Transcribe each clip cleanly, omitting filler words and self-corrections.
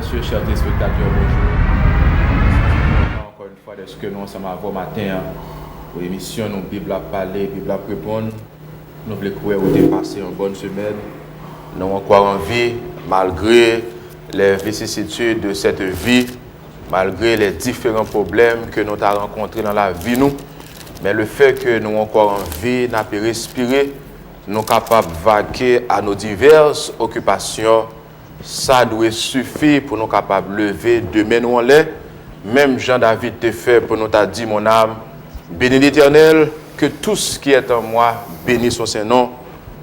messieurs, chers téléspectateurs, bonjour. Encore une fois, est-ce que nous sommes à vous matin pour l'émission, nous Bible à parler, Bible à répondre. Nous voulons croire que vous avez passé une bonne semaine. Nous avons encore en vie, malgré les vicissitudes de cette vie, malgré les différents problèmes que nous avons rencontrés dans la vie, nous. Mais le fait que nous avons encore en vie, nous avons respiré, nous sommes capables de vaquer à nos diverses occupations. Ça doit suffire pour nous capables de lever demain nous en l'air. Même Jean-David te fait pour nous t'a dit mon âme, bénis l'Éternel, que tout ce qui est en moi bénisse son Saint-Nom.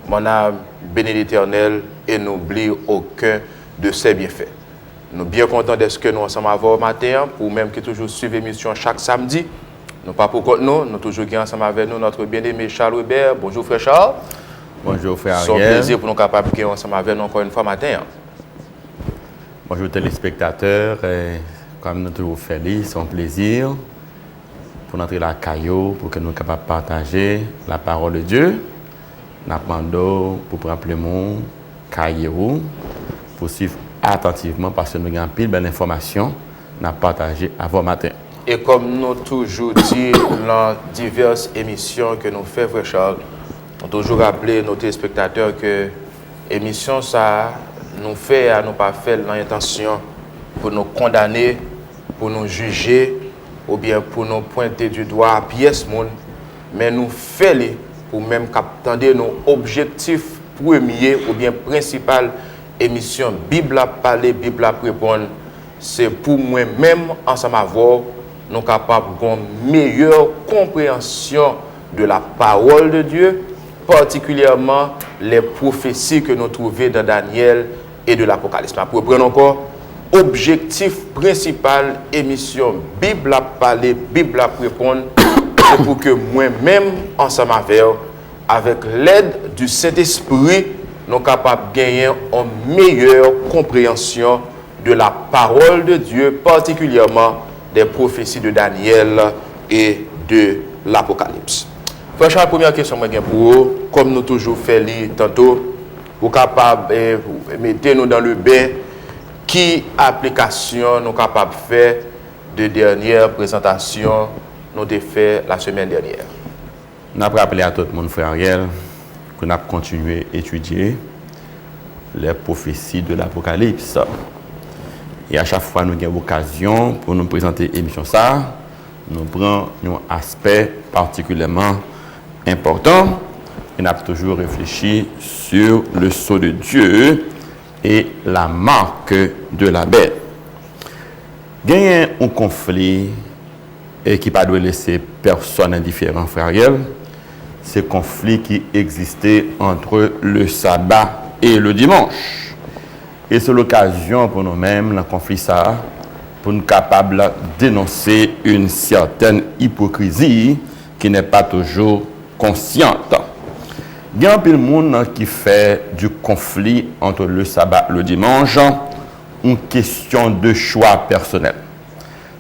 Mon âme bénis l'Éternel et n'oublie aucun de ses bienfaits. Nous sommes bien contents de ce que nous ensemble avant matin, pour même qui toujours suivre l'émission chaque samedi. Nous pas pour compte nous toujours ensemble avec nous notre bien-aimé Charles Hubert. Bonjour frère Charles. Bonjour frère Ariel. C'est un plaisir pour nous capables de ensemble avec nous encore une fois matin. Bonjour téléspectateurs, comme nous toujours fait, c'est un plaisir pour entrer la caillou, pour que nous soyons capables de partager la parole de Dieu. Nous demandons pour prendre le monde caillou, pour suivre attentivement parce que nous avons pile belle information à partager avant matin. Et comme nous toujours dit dans diverses émissions que nous faisons, frère Charles, nous toujours rappeler nos téléspectateurs que l'émission ça nous fait à nous pas faire l'intention pour nous condamner, pour nous juger ou bien pour nous pointer du doigt à pièce monde, mais nous faisons pour même capter nos objectifs premiers ou bien principal émission Bible à parler, Bible à répondre, c'est pour moi-même ensemble avoir nous capables d'une meilleure compréhension de la parole de Dieu, particulièrement les prophéties que nous trouvons dans Daniel et de l'Apocalypse. Pour prendre encore, objectif principal, émission Bible à parler, Bible à répondre, c'est pour que moi-même, ensemble avec l'aide du Saint-Esprit, nous sommes capables de gagner une meilleure compréhension de la parole de Dieu, particulièrement des prophéties de Daniel et de l'Apocalypse. Frère, la première question que pour vous, comme nous toujours fait tantôt, pour capable mettre nous dans le bain, qui application nous capable de faire de dernière présentation nous avons fait la semaine dernière. Nous avons rappelé à tout le monde, frère Ariel, que nous avons continué à étudier les prophéties de l'Apocalypse. Et à chaque fois nous avons l'occasion pour nous présenter l'émission ça, nous prenons un aspect particulièrement important. Et nous avons toujours réfléchi sur le sceau de Dieu et la marque de la bête. Il y a un conflit et qui ne doit pas laisser personne indifférent, frère Ariel. C'est le conflit qui existait entre le sabbat et le dimanche. Et c'est l'occasion pour nous-mêmes, dans le conflit ça, pour nous capables de dénoncer une certaine hypocrisie qui n'est pas toujours consciente. Il y a un peu de monde qui fait du conflit entre le sabbat et le dimanche une question de choix personnel.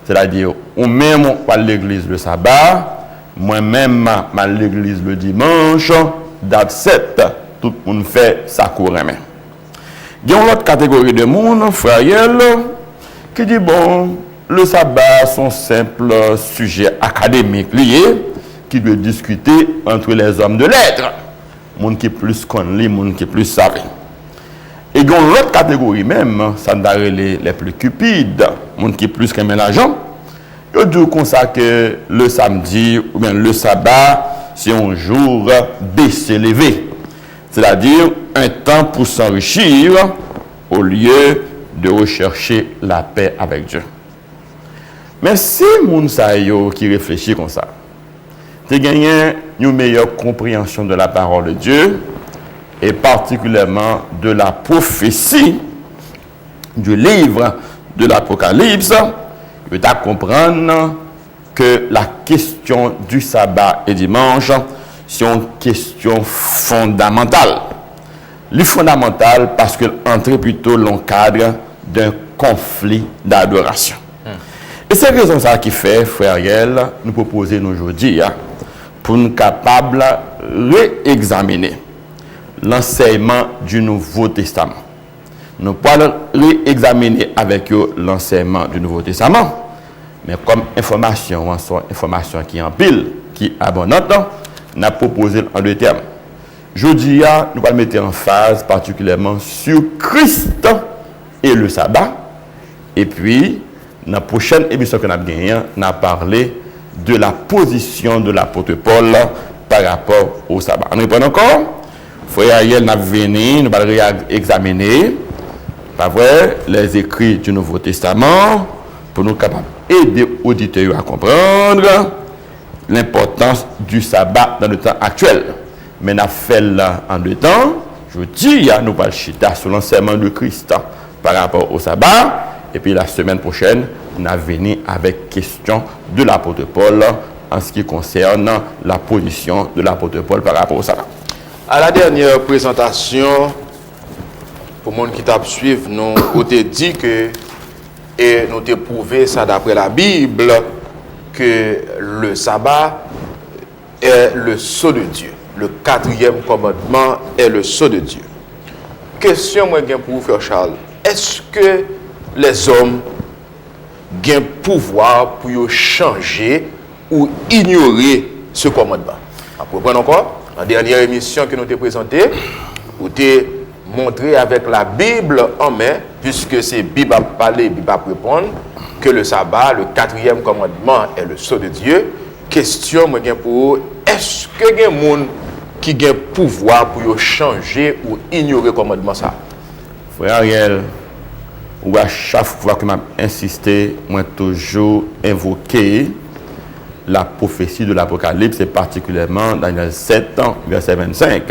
C'est-à-dire, on-même à l'église le sabbat, moi-même à l'église le dimanche, date 7, tout le monde fait sa couramment. Il y a une autre catégorie de monde, frère Ariel, qui dit, bon, le sabbat, c'est un simple sujet académique lié, qui doit discuter entre les hommes de lettres. Monde qui est plus connu, monde qui est plus savant. Et il y a une autre catégorie même, ça n'a les plus cupides, monde qui est plus qu'aimer l'argent. Il dit comme ça que le samedi ou bien le sabbat, c'est un jour baissé levé. C'est-à-dire un temps pour s'enrichir au lieu de rechercher la paix avec Dieu. Mais si moun sa yo qui réfléchit comme ça, tu gagnes une meilleure compréhension de la parole de Dieu et particulièrement de la prophétie du livre de l'Apocalypse, tu vas comprendre que la question du sabbat et dimanche, c'est une question fondamentale. Le fondamental parce qu'elle entre plutôt dans le cadre d'un conflit d'adoration. Et c'est la raison ça qui fait, frère Ariel, nous proposer aujourd'hui pour nous capables de réexaminer l'enseignement du Nouveau Testament. nous pourrons réexaminer avec eux l'enseignement du Nouveau Testament. Mais comme information, en soit information qui est en pile, qui est abondante, nous avons proposé en deux termes. Aujourd'hui, nous allons mettre en phase particulièrement sur Christ et le sabbat. Et puis, dans la prochaine émission que nous avons gagnée, nous allons parler de la position de l'apôtre Paul par rapport au sabbat. On répond encore? Frère Ariel, nous allons examiner pas vrai, les écrits du Nouveau Testament pour nous capables d'aider les auditeurs à comprendre l'importance du sabbat dans le temps actuel. Mais nous avons fait là en deux temps. Je dis, nous allons chita sur l'enseignement de Christ par rapport au sabbat. Et puis la semaine prochaine, nous allons venir avec question de l'apôtre Paul en ce qui concerne la position de l'apôtre Paul par rapport au sabbat. À la dernière présentation, pour les gens qui t'a suivi, nous avons dit que, et nous avons prouvé ça d'après la Bible, que le sabbat est le sceau de Dieu. Le 4e commandement est le sceau de Dieu. Question moi pour vous, frère Charles. Est-ce que les hommes ont le pouvoir pour changer ou ignorer ce commandement? Vous comprenez encore? En dernière émission que nous avons présentée, vous avez montré avec la Bible en main, puisque c'est Bible à parler, Bible à répondre, que le sabbat, le 4e commandement, est le sceau de Dieu. Question moi pour vous, est-ce que il y a des gens qui ont le pouvoir pour changer ou ignorer le commandement ça? Frère Ariel, ou à chaque fois que j'ai insisté, moi toujours invoqué la prophétie de l'Apocalypse, et particulièrement Daniel 7, verset 25,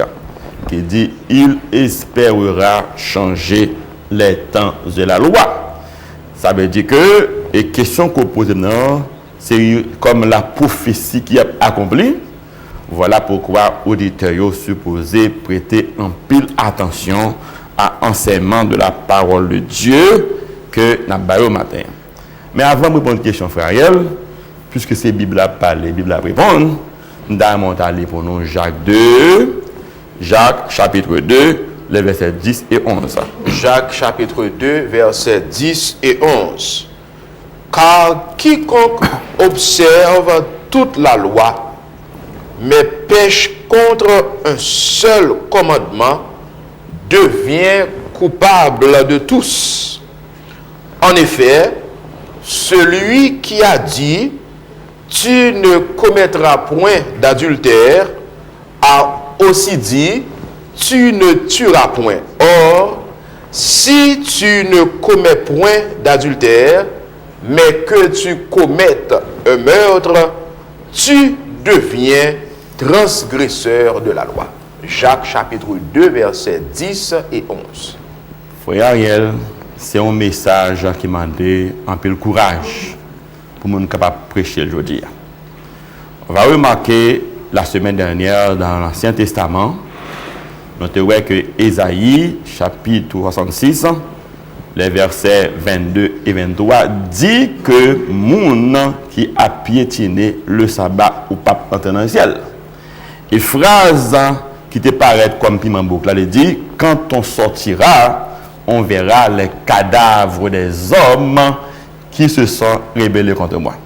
qui dit « Il espérera changer les temps de la loi ». Ça veut dire que, et question qu'on pose maintenant, c'est comme la prophétie qui est accomplie. Voilà pourquoi auditeurs supposés prêter en pile attention à l'enseignement de la parole de Dieu que nous avons au matin. Mais avant de répondre à une question, frère Ariel, puisque c'est Bible à parler, Bible à répondre, nous allons aller pour nous Jacques chapitre 2, les versets 10 et 11. Jacques chapitre 2, versets 10 et 11. Car quiconque observe toute la loi, mais pêche contre un seul commandement, devient coupable de tous. En effet, celui qui a dit « Tu ne commettras point d'adultère » a aussi dit « Tu ne tueras point ». Or, si tu ne commets point d'adultère, mais que tu commettes un meurtre, tu deviens transgresseur de la loi. Jacques chapitre 2, versets 10 et 11. Frère Ariel, c'est un message qui m'a donné un peu de courage pour nous capables de prêcher aujourd'hui. On va remarquer la semaine dernière dans l'Ancien Testament, nous avons vu que Ésaïe, chapitre 66, les versets 22 et 23, dit que moun qui a piétiné le sabbat ou pas entrer dans le ciel. Et phrase qui te paraît comme piment boucle, elle dit, quand on sortira, on verra les cadavres des hommes qui se sont rebellés contre moi.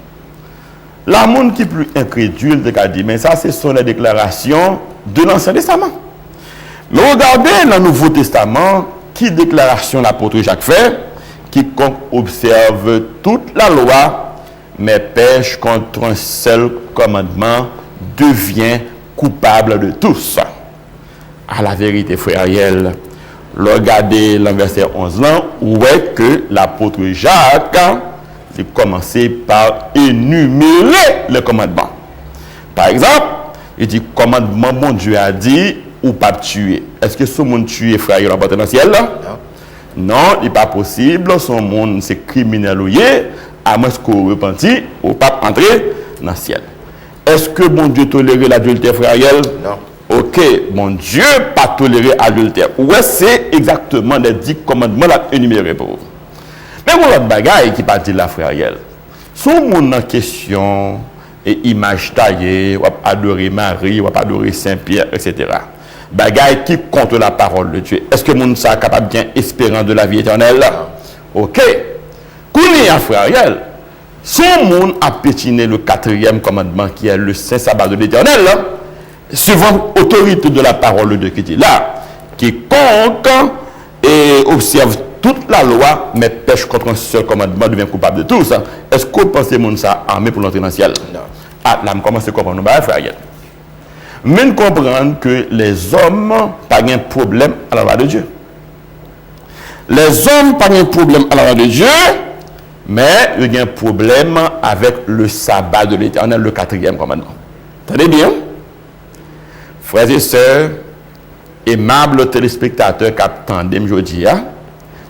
La monde qui est plus incrédule de dire, mais ça, ce sont les déclarations de l'Ancien Testament. Mais regardez dans le Nouveau Testament, qui déclaration l'apôtre Jacques fait, quiconque observe toute la loi, mais pêche contre un seul commandement, devient coupable de tous. À la vérité, frère Ariel, regardez le verset 11 là, où est que l'apôtre Jacques a commencé par énumérer les commandements. Par exemple, il dit commandement, mon Dieu a dit, ou pas tuer. Est-ce que ce monde tué, frère, il va dans le ciel là? Non, il n'est pas possible. Son monde, c'est criminel ou à moins qu'on repentit, ou pas entrer dans le ciel. Est-ce que mon Dieu tolère l'adultère, frère Ariel? Non. Ok, mon Dieu pas tolérer l'adultère. Ouais, c'est exactement les 10 commandements là énumérés pour vous. Mais pour l'autre bagaille qui pas dit là, frère Ariel, son monde en question et image taillée, ou adorer Marie, ou adorer Saint-Pierre, etc. bagaille qui contre la parole de Dieu. Est-ce que moun ça capable bien espérant de la vie éternelle? OK. Kounia frère Ariel, son monde a pétiné le 4e commandement qui est le saint sabbat de l'Éternel, suivant l'autorité de la parole de Dieu qui dit là, quiconque et observe toute la loi, mais pêche contre un seul commandement, devient coupable de tout ça. Est-ce que vous pensez que ça armé pour l'entrée dans le ciel? Non. Ah, là, je commence à comprendre, frère Ariel. Mais nous comprenons que les hommes n'ont pas de problème à la loi de Dieu. Les hommes n'ont pas de problème à la loi de Dieu, mais il y a un problème avec le sabbat de l'Éternel, le 4e commandement. Entendez bien? Frères et sœurs, aimables téléspectateurs qui attendent aujourd'hui,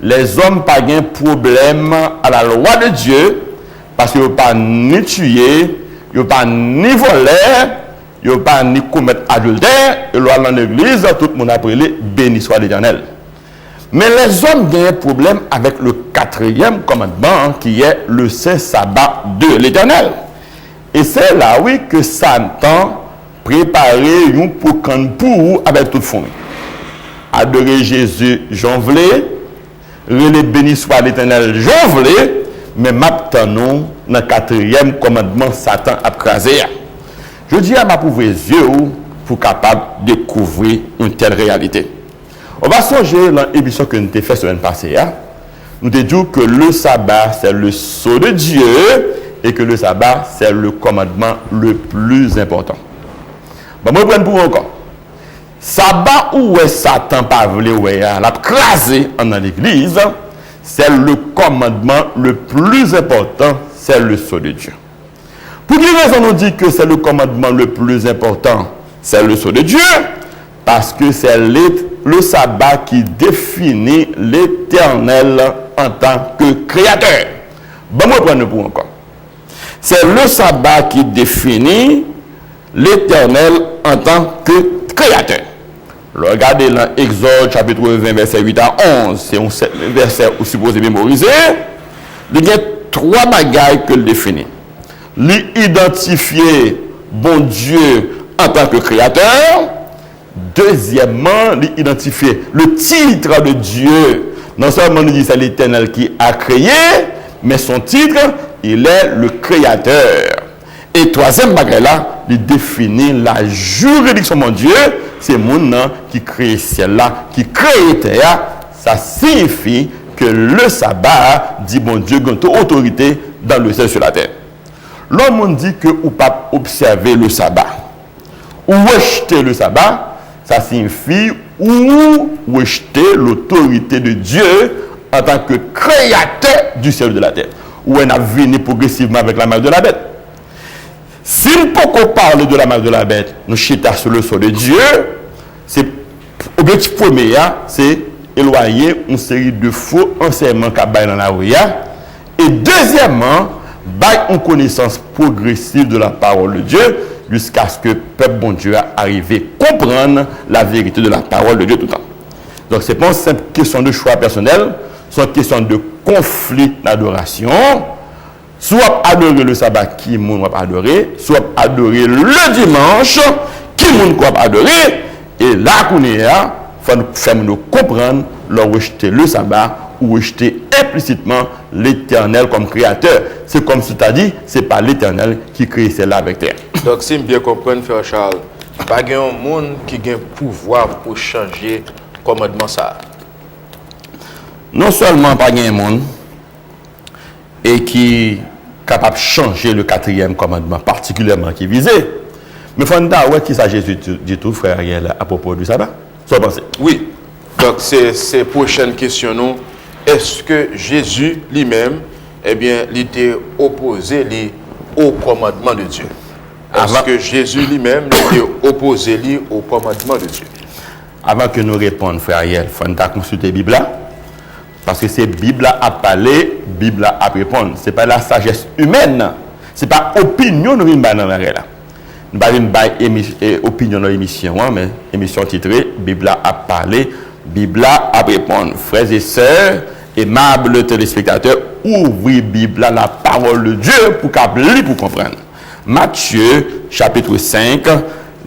les hommes n'ont pas de problème à la loi de Dieu parce qu'ils n'ont pas ni tué, ils n'ont pas ni volé, ils n'ont pas ni commettre adultère, et là dans l'église, tout le monde a appelé béni soit l'Éternel. Mais les hommes ont un problème avec le 4e commandement qui est le saint sabbat de l'Éternel. Et c'est là, oui, que Satan préparé un pour avec toute famille. Adorer Jésus, j'en voulais. Relais béni soit l'Éternel, j'en voulais. Mais maintenant, dans le 4e commandement, Satan a crasé. Je dis à ma pauvre yeux pour capable de découvrir une telle réalité. On va songer dans l'émission que nous avons fait la semaine passée. Nous avons dit que le sabbat, c'est le sceau de Dieu et que le sabbat, c'est le commandement le plus important. Bon, moi, je prends pour encore. Sabbat où est Satan pas voulu, l'a crasé dans l'église, c'est le commandement le plus important, c'est le sceau de Dieu. Pour quelle raison on dit que c'est le commandement le plus important, c'est le sceau de Dieu? Parce que c'est le sabbat qui définit l'Éternel en tant que créateur. Bon, moi, prendre pour encore. C'est le sabbat qui définit l'Éternel en tant que créateur. Regardez dans Exode chapitre 20, verset 8 à 11. C'est un verset où supposé mémoriser. Il y a 3 bagailles que le définit. L'identifier bon Dieu en tant que créateur. Deuxièmement, l'identifier le titre de Dieu. Non seulement nous dit c'est l'Éternel qui a créé, mais son titre, il est le créateur. Et troisième bagage là, il définit la juridiction de mon Dieu. C'est mon nom qui crée ciel-là, qui crée terre. Ça signifie que le sabbat dit mon Dieu a une autorité dans le ciel et sur la terre. L'homme dit que ou pas observer le sabbat ou rejeter le sabbat, ça signifie ou rejeter l'autorité de Dieu en tant que créateur du ciel et de la terre. Ou on a venu progressivement avec la marque de la bête. Si nous pouvons parler de la marque de la bête, nous chita sur le sceau de Dieu, c'est l'objectif premier, c'est éloigner une série de faux enseignements qu'il y a dans la rue. Et deuxièmement, bailler une connaissance progressive de la parole de Dieu jusqu'à ce que le peuple bon Dieu arrive à comprendre la vérité de la parole de Dieu tout le temps. Donc, ce n'est pas une simple question de choix personnel, c'est une question de conflit d'adoration. Soit adorer le sabbat qui moun va adorer, soit adorer le dimanche qui moun va adorer. Et là qu'on est là, il faut faire nous comprendre, leur rejeter le sabbat ou rejeter implicitement l'Éternel comme créateur. C'est comme si tu as dit, ce n'est pas l'Éternel qui crée celle-là avec terre. Donc si je bien comprendre, frère Charles, pas de monde qui a un pouvoir pour changer le commandement ça. Non seulement pas de monde et qui est capable de changer le 4e commandement, particulièrement qui est visé. Mais il faut savoir qui ça Jésus dit tout, frère Ariel, à propos du sabbat. Soit pensez. Oui. Donc c'est prochaine question nous. Est-ce que Jésus lui-même, eh bien, il était opposé au commandement de Dieu? Est-ce que Jésus lui-même était opposé au commandement de Dieu? Avant que nous répondions, frère Ariel, il faut consulter la Bible là. Parce que c'est la Bible à parler, la Bible à répondre. Ce n'est pas la sagesse humaine. Ce n'est pas l'opinion que nous avons dans la là. Nous n'avons pas opinion dans l'émission, mais émission titrée Bible à parler, Bible à répondre. Frères et sœurs, aimables téléspectateurs, ouvrez la Bible, la parole de Dieu pour lire, pour comprendre. Matthieu, chapitre 5,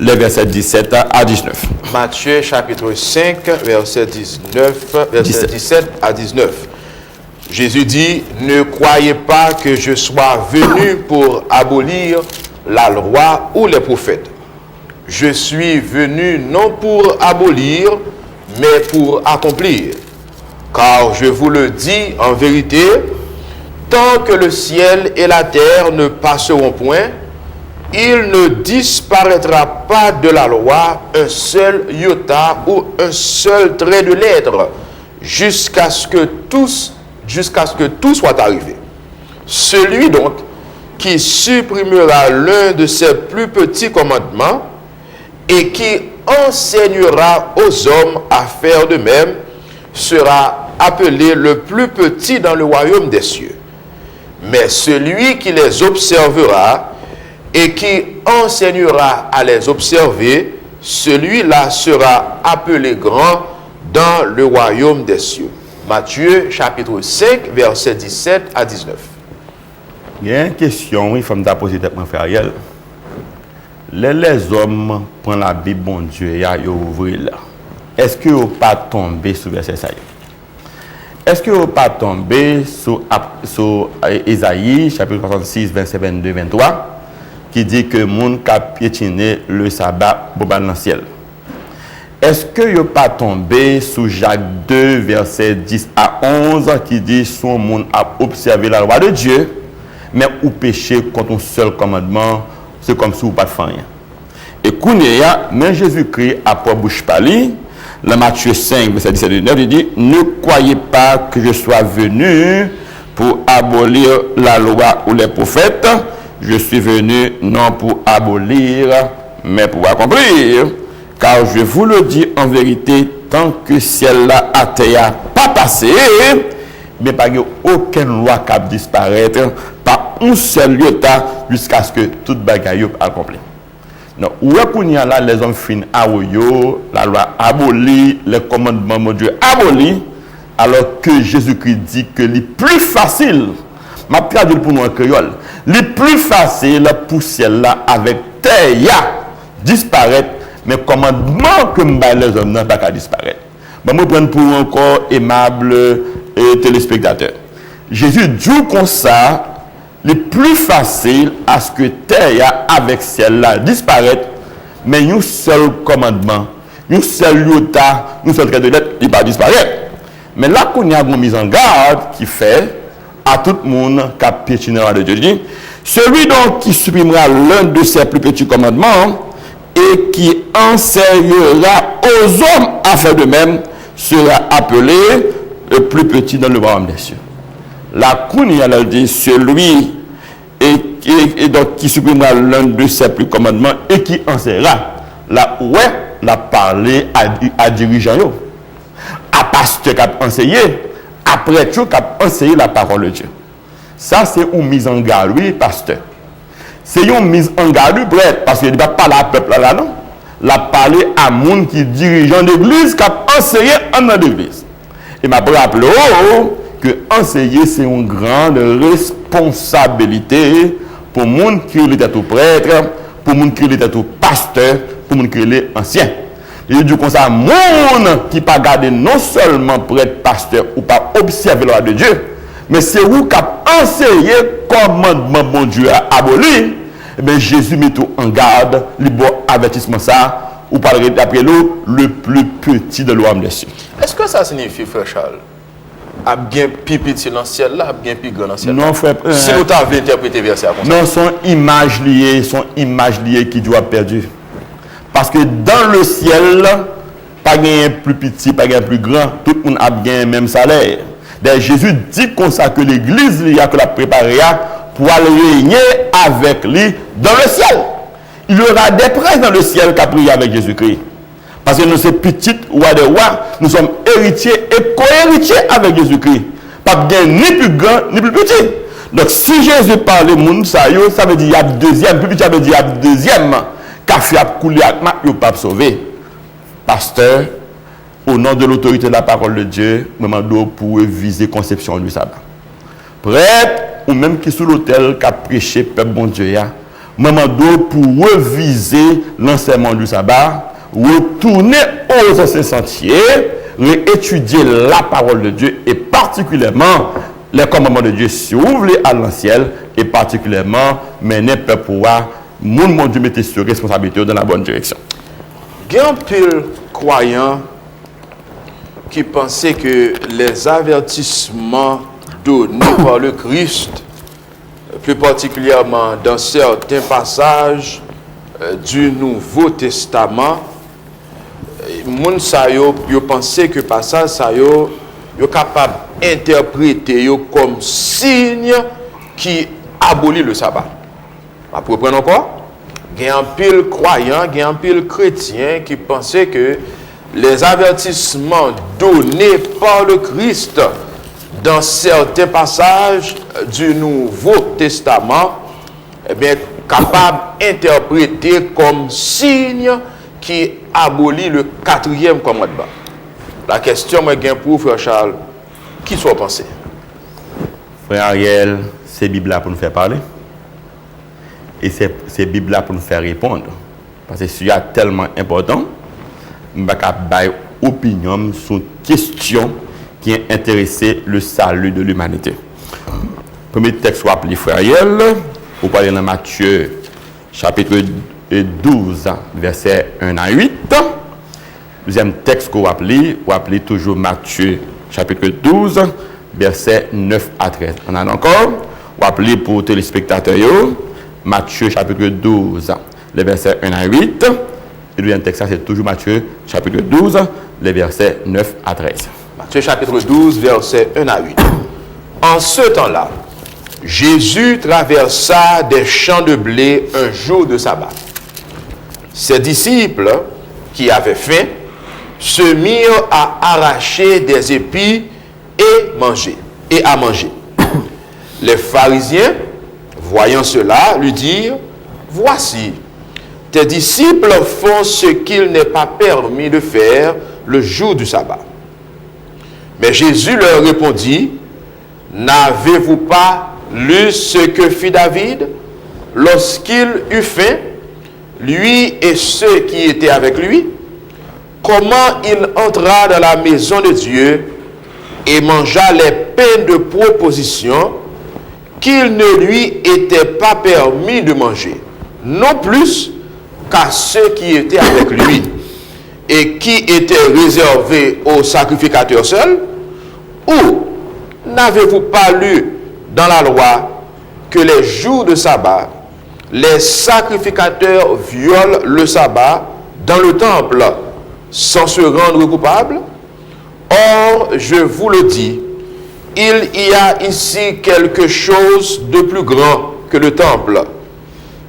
les versets 17 à 19. Matthieu chapitre 5, verset 17 à 19. Jésus dit, ne croyez pas que je sois venu pour abolir la loi ou les prophètes. Je suis venu non pour abolir, mais pour accomplir. Car je vous le dis en vérité, tant que le ciel et la terre ne passeront point, il ne disparaîtra pas de la loi un seul iota ou un seul trait de lettre, jusqu'à ce que tout soit arrivé. Celui donc qui supprimera l'un de ses plus petits commandements et qui enseignera aux hommes à faire de même sera appelé le plus petit dans le royaume des cieux. Mais celui qui les observera et qui enseignera à les observer, celui-là sera appelé grand dans le royaume des cieux. Matthieu chapitre 5, verset 17 à 19. Il y a une question, il faut me poser mon frère Ariel. Les hommes prennent la Bible, bon Dieu, et ils ouvrent là. Est-ce que vous pas tombé sur verset ça? Est-ce que vous pas tombé sur Ésaïe, chapitre 66, verset 22, 23, qui dit que le monde a piétiné le sabbat dans le ciel? Est-ce que vous pas tombé sur Jacques 2, verset 10 à 11, qui dit son monde a observé la loi de Dieu, mais ou péché contre un seul commandement, c'est comme si vous pas fait rien. Et Kounéa, même Jésus-Christ, après bouche parlée, dans Matthieu 5, verset 17 et 19, il dit, ne croyez pas que je sois venu pour abolir la loi ou les prophètes. Je suis venu non pour abolir, mais pour accomplir. Car je vous le dis en vérité, tant que ciel-là à terre pas passé, mais pas aucune loi qui disparaître, pas un seul lieu jusqu'à ce que toute bagaille accomplie. Donc, où est-ce là, les hommes finissent à Oyo, la loi abolie, les commandements de Dieu abolis, alors que Jésus-Christ dit que le plus facile, ma traduit pour nous en créole, le plus facile pour celle-là avec terre disparaître, mais commandement que les hommes n'ont pas disparaître. Je vais prendre pour encore aimable téléspectateurs. Jésus dit comme ça, le plus facile à ce que terre avec celle-là disparaître, mais un seul commandement, un seul iota, un seul trait de lettre, il va disparaître. Mais là qu'on y a une mise en garde qui fait à tout le monde qui a piétiné la loi de Dieu, dit, celui donc qui supprimera l'un de ses plus petits commandements et qui enseignera aux hommes à faire de même sera appelé le plus petit dans le royaume des cieux. La Kounia, elle dit, celui et donc qui supprimera l'un de ses plus commandements et qui enseignera. Là, ouais, la parler à dirigeant, à pasteur qui a enseigné, après tout qui a enseigné la parole de Dieu. Ça, c'est une mise en garde, oui, pasteur. C'est une mise en garde, bref, parce qu'il ne va pas parler à peuple là, non. La parler à monde qui dirigeant l'église, qui a enseigné en l'église. Et m'a rappelé que enseigner, c'est une grande responsabilité pour les gens qui est au prêtre, pour les gens qui est au pasteur, pour les gens qui est ancien. Et du coup, ça, les gens qui ne pas garder non seulement prêtre, pasteur, ou pas observer la loi de Dieu, mais c'est vous qui avez enseigné commandement bon Dieu a aboli. Eh bien, Jésus met tout en garde, le bon avertissement ça, ou parler d'après l'eau, le plus petit de l'homme des cieux. Est-ce que ça signifie, frère Charles, à bien plus petit dans le ciel là, à bien plus grand dans le ciel là? Non, frère. Si vous avez interprété verset comme ça. Non, sont images liées qui doivent perdu. Parce que dans le ciel, pas un plus petit, pas un plus grand, tout le monde a bien le même salaire. D'ailleurs, Jésus dit comme ça que l'église il y a que la préparer pour aller régner avec lui dans le ciel. Il y aura des princes dans le ciel qui a prié avec Jésus-Christ. Parce que nous sommes petits rois de rois, nous sommes héritiers et co-héritiers avec Jésus-Christ. Pas bien ni plus grand ni plus petit. Donc si Jésus parle de monde, ça veut dire qu'il y a deuxième, plus petit ça veut dire qu'il y a deuxième. Café a coulé avec ma, il ne pas sauver. Pasteur, au nom de l'autorité de la parole de Dieu, je demande pour viser conception du sabbat. Prêtre, ou même qui sous l'autel qui a prêché peuple bon Dieu, moment pour reviser l'enseignement du sabbat, retourner aux anciens sentiers, réétudier la parole de Dieu et particulièrement les commandements de Dieu s'ouvrent à l'ancien et particulièrement mener le peuple pouvoir, mon Dieu mettait sur responsabilité dans la bonne direction. Il y a un pile croyant qui pensait que les avertissements donnés par le Christ, plus particulièrement dans certains passages du Nouveau Testament, moun sa yo pensait que passage sa yo capable d'interpréter comme signe qui abolit le sabbat. Vous comprenez encore? Il y a un pile croyant, il y a un pile chrétien qui pensait que les avertissements donnés par le Christ dans certains passages du Nouveau Testament, eh bien, capable d'interpréter comme signe qui abolit le 4e commandement. La question me gagne pour frère Charles, qui soit pensé? Frère Ariel, c'est Bible là pour nous faire parler. Et c'est Bible là pour nous faire répondre. Parce que c'est tellement important, je ne vais pas avoir opinion sur une question qui a intéressé le salut de l'humanité. Premier texte, vous appelez frère Ariel, vous parlez dans Matthieu, chapitre 12, versets 1 à 8. Deuxième texte que vous appelez toujours Matthieu, chapitre 12, versets 9 à 13. On a encore, vous appelez pour téléspectateurs, Matthieu, chapitre 12, les versets 1 à 8. Et le deuxième texte, c'est toujours Matthieu, chapitre 12, les versets 9 à 13. Matthieu, chapitre 12, versets 1 à 8. En ce temps-là, Jésus traversa des champs de blé un jour de sabbat. Ses disciples, qui avaient faim, se mirent à arracher des épis et à manger. Les pharisiens, voyant cela, lui dirent, « Voici, tes disciples font ce qu'il n'est pas permis de faire le jour du sabbat. » Mais Jésus leur répondit, « N'avez-vous pas lu ce que fit David lorsqu'il eut faim, lui et ceux qui étaient avec lui, comment il entra dans la maison de Dieu et mangea les pains de proposition qu'il ne lui était pas permis de manger, non plus qu'à ceux qui étaient avec lui, et qui étaient réservés aux sacrificateurs seuls? Ou n'avez-vous pas lu dans la loi que les jours de sabbat, les sacrificateurs violent le sabbat dans le temple sans se rendre coupables? Or, je vous le dis, il y a ici quelque chose de plus grand que le temple.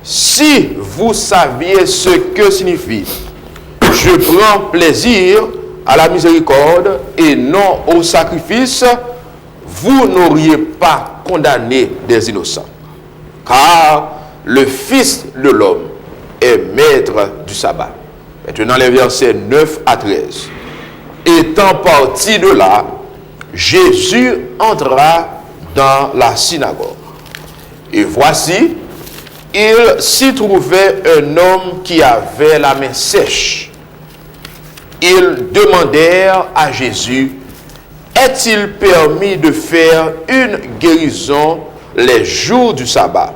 Si vous saviez ce que signifie « Je prends plaisir à la miséricorde et non au sacrifice », vous n'auriez pas condamné des innocents. Car le Fils de l'homme est maître du sabbat. Maintenant les versets 9 à 13. Étant parti de là, Jésus entra dans la synagogue. Et voici, il s'y trouvait un homme qui avait la main sèche. Ils demandèrent à Jésus, est-il permis de faire une guérison les jours du sabbat?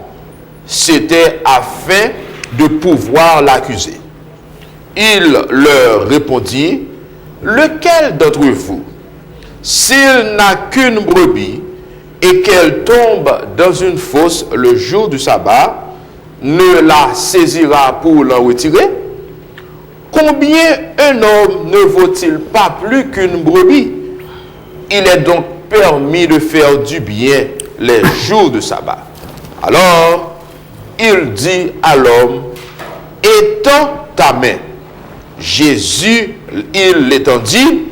C'était afin de pouvoir l'accuser. Il leur répondit, lequel d'entre vous, s'il n'a qu'une brebis et qu'elle tombe dans une fosse le jour du sabbat, ne la saisira pour l'en retirer? Combien un homme ne vaut-il pas plus qu'une brebis? Il est donc permis de faire du bien les jours de sabbat. Alors, il dit à l'homme, étends ta main. Jésus, il l'étendit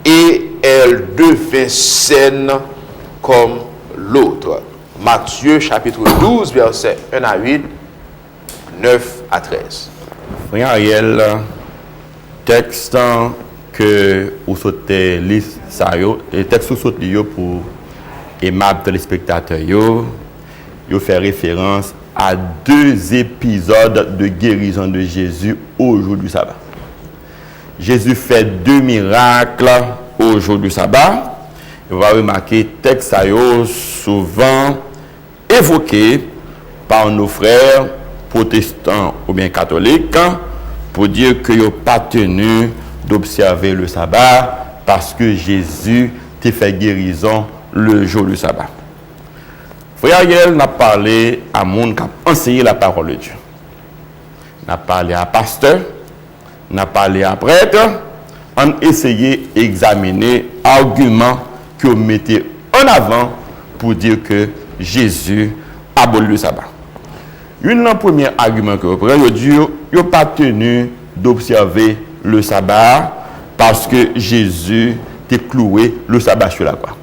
et elle devint saine comme l'autre. Matthieu chapitre 12, versets 1 à 8, 9 à 13. Frère Ariel, texte que vous sautez lire ça et texte vous sautez pour aimable téléspectateurs yo fait référence à 2 épisodes de guérison de Jésus au jour du sabbat. Jésus fait 2 miracles au jour du sabbat. On va remarquer texte souvent évoqué par nos frères protestants ou bien catholiques pour dire qu'ils n'ont pas tenu d'observer le sabbat parce que Jésus t'a fait guérison le jour du sabbat. Frère Ariel n'a parlé à monde qui a enseigné la parole de Dieu. N'a parlé à pasteur, n'a parlé à prêtre, on essayé d'examiner arguments que vous mettez en avant pour dire que Jésus abolit le sabbat. Un premier argument que vous prenez, vous dites qu'il n'a pas tenu d'observer le sabbat parce que Jésus t'a cloué le sabbat sur la croix.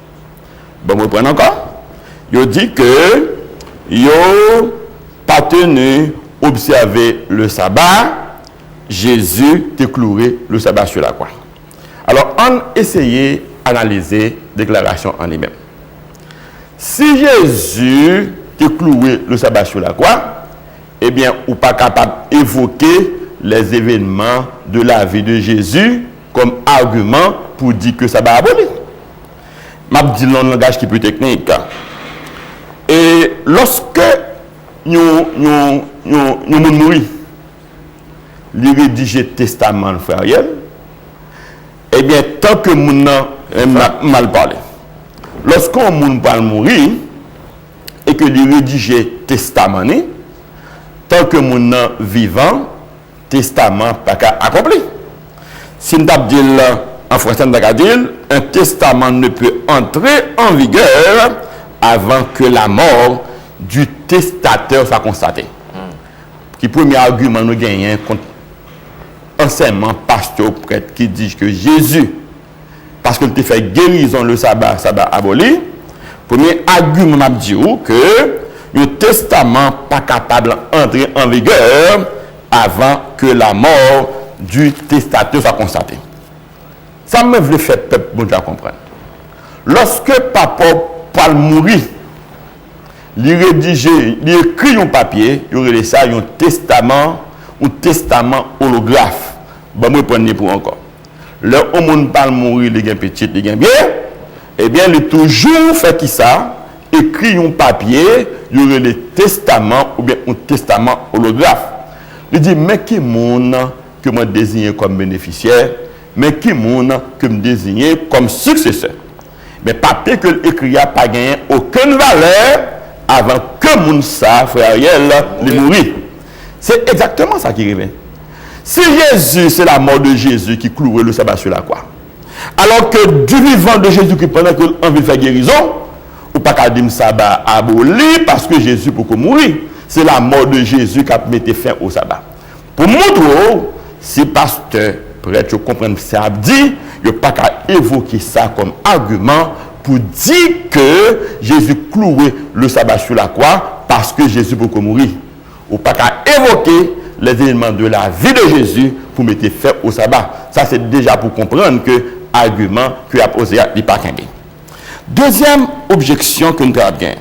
Bon, vous prenez encore? Il dit que il n'a pas tenu d'observer le sabbat, Jésus t'a cloué le sabbat sur la croix. Alors, on essaye d'analyser la déclaration en lui-même. Si Jésus t'a cloué le sabbat sur la croix, eh bien, ou pas capable d'évoquer les événements de la vie de Jésus comme argument pour dire que ça va abolir. Je dis dans le langage qui est plus technique. Et lorsque nous mourons, nous rédiger testament, frère Ariel, eh bien, tant que nous avons mal parlé, lorsqu'on mourir et que nous rédiger testament, tant que nous sommes vivants, testament pas accompli. Si nous avons dit en français, un testament ne peut entrer en vigueur avant que la mort du testateur soit constatée. Qui premier argument nous gagnons contre enseignement pasteur prêtre qui dit que Jésus, parce qu'il te fait guérison le sabbat aboli, premier argument m'a dit que le testament pas capable d'entrer en vigueur avant que la mort du testateur soit constatée. Ça me veut faire peuple bon à comprendre. Lorsque papa Paul mourit, il rédiger, il écrit un papier, il aurait ça un testament holographe. Bon moi prendre pour encore. Le monde Paul mourir, il gagne petit, il gagne bien. Eh bien, il toujours fait qui ça? Écrit un papier, il y aurait le testament ou bien un testament holographe. Il dit, mais qui monde que moi désigné comme bénéficiaire, mais qui monde que me désigné comme successeur. Mais papier que l'écrit n'a pas gagné aucune valeur avant que mon ça, frère Ariel, il mourir. C'est exactement ça qui arrive. Si Jésus, c'est la mort de Jésus qui clouait le sabbat sur la croix, alors que du vivant de Jésus qui pendant qu'on veut faire guérison, ou pas qu'à dire sabbat aboli parce que Jésus pour mourir. C'est la mort de Jésus qui a mis fin au sabbat. Pour montrer, si pasteur prêtre comprendre ce qu'il a dit, il n'y a pas qu'à évoquer ça comme argument pour dire que Jésus clouait le sabbat sur la croix parce que Jésus pour mourir. Ou pas qu'à évoquer les éléments de la vie de Jésus pour mettre fin au sabbat. Ça c'est déjà pour comprendre que argument que a posé n'est pas qu'un. Deuxième objection que nous avons bien.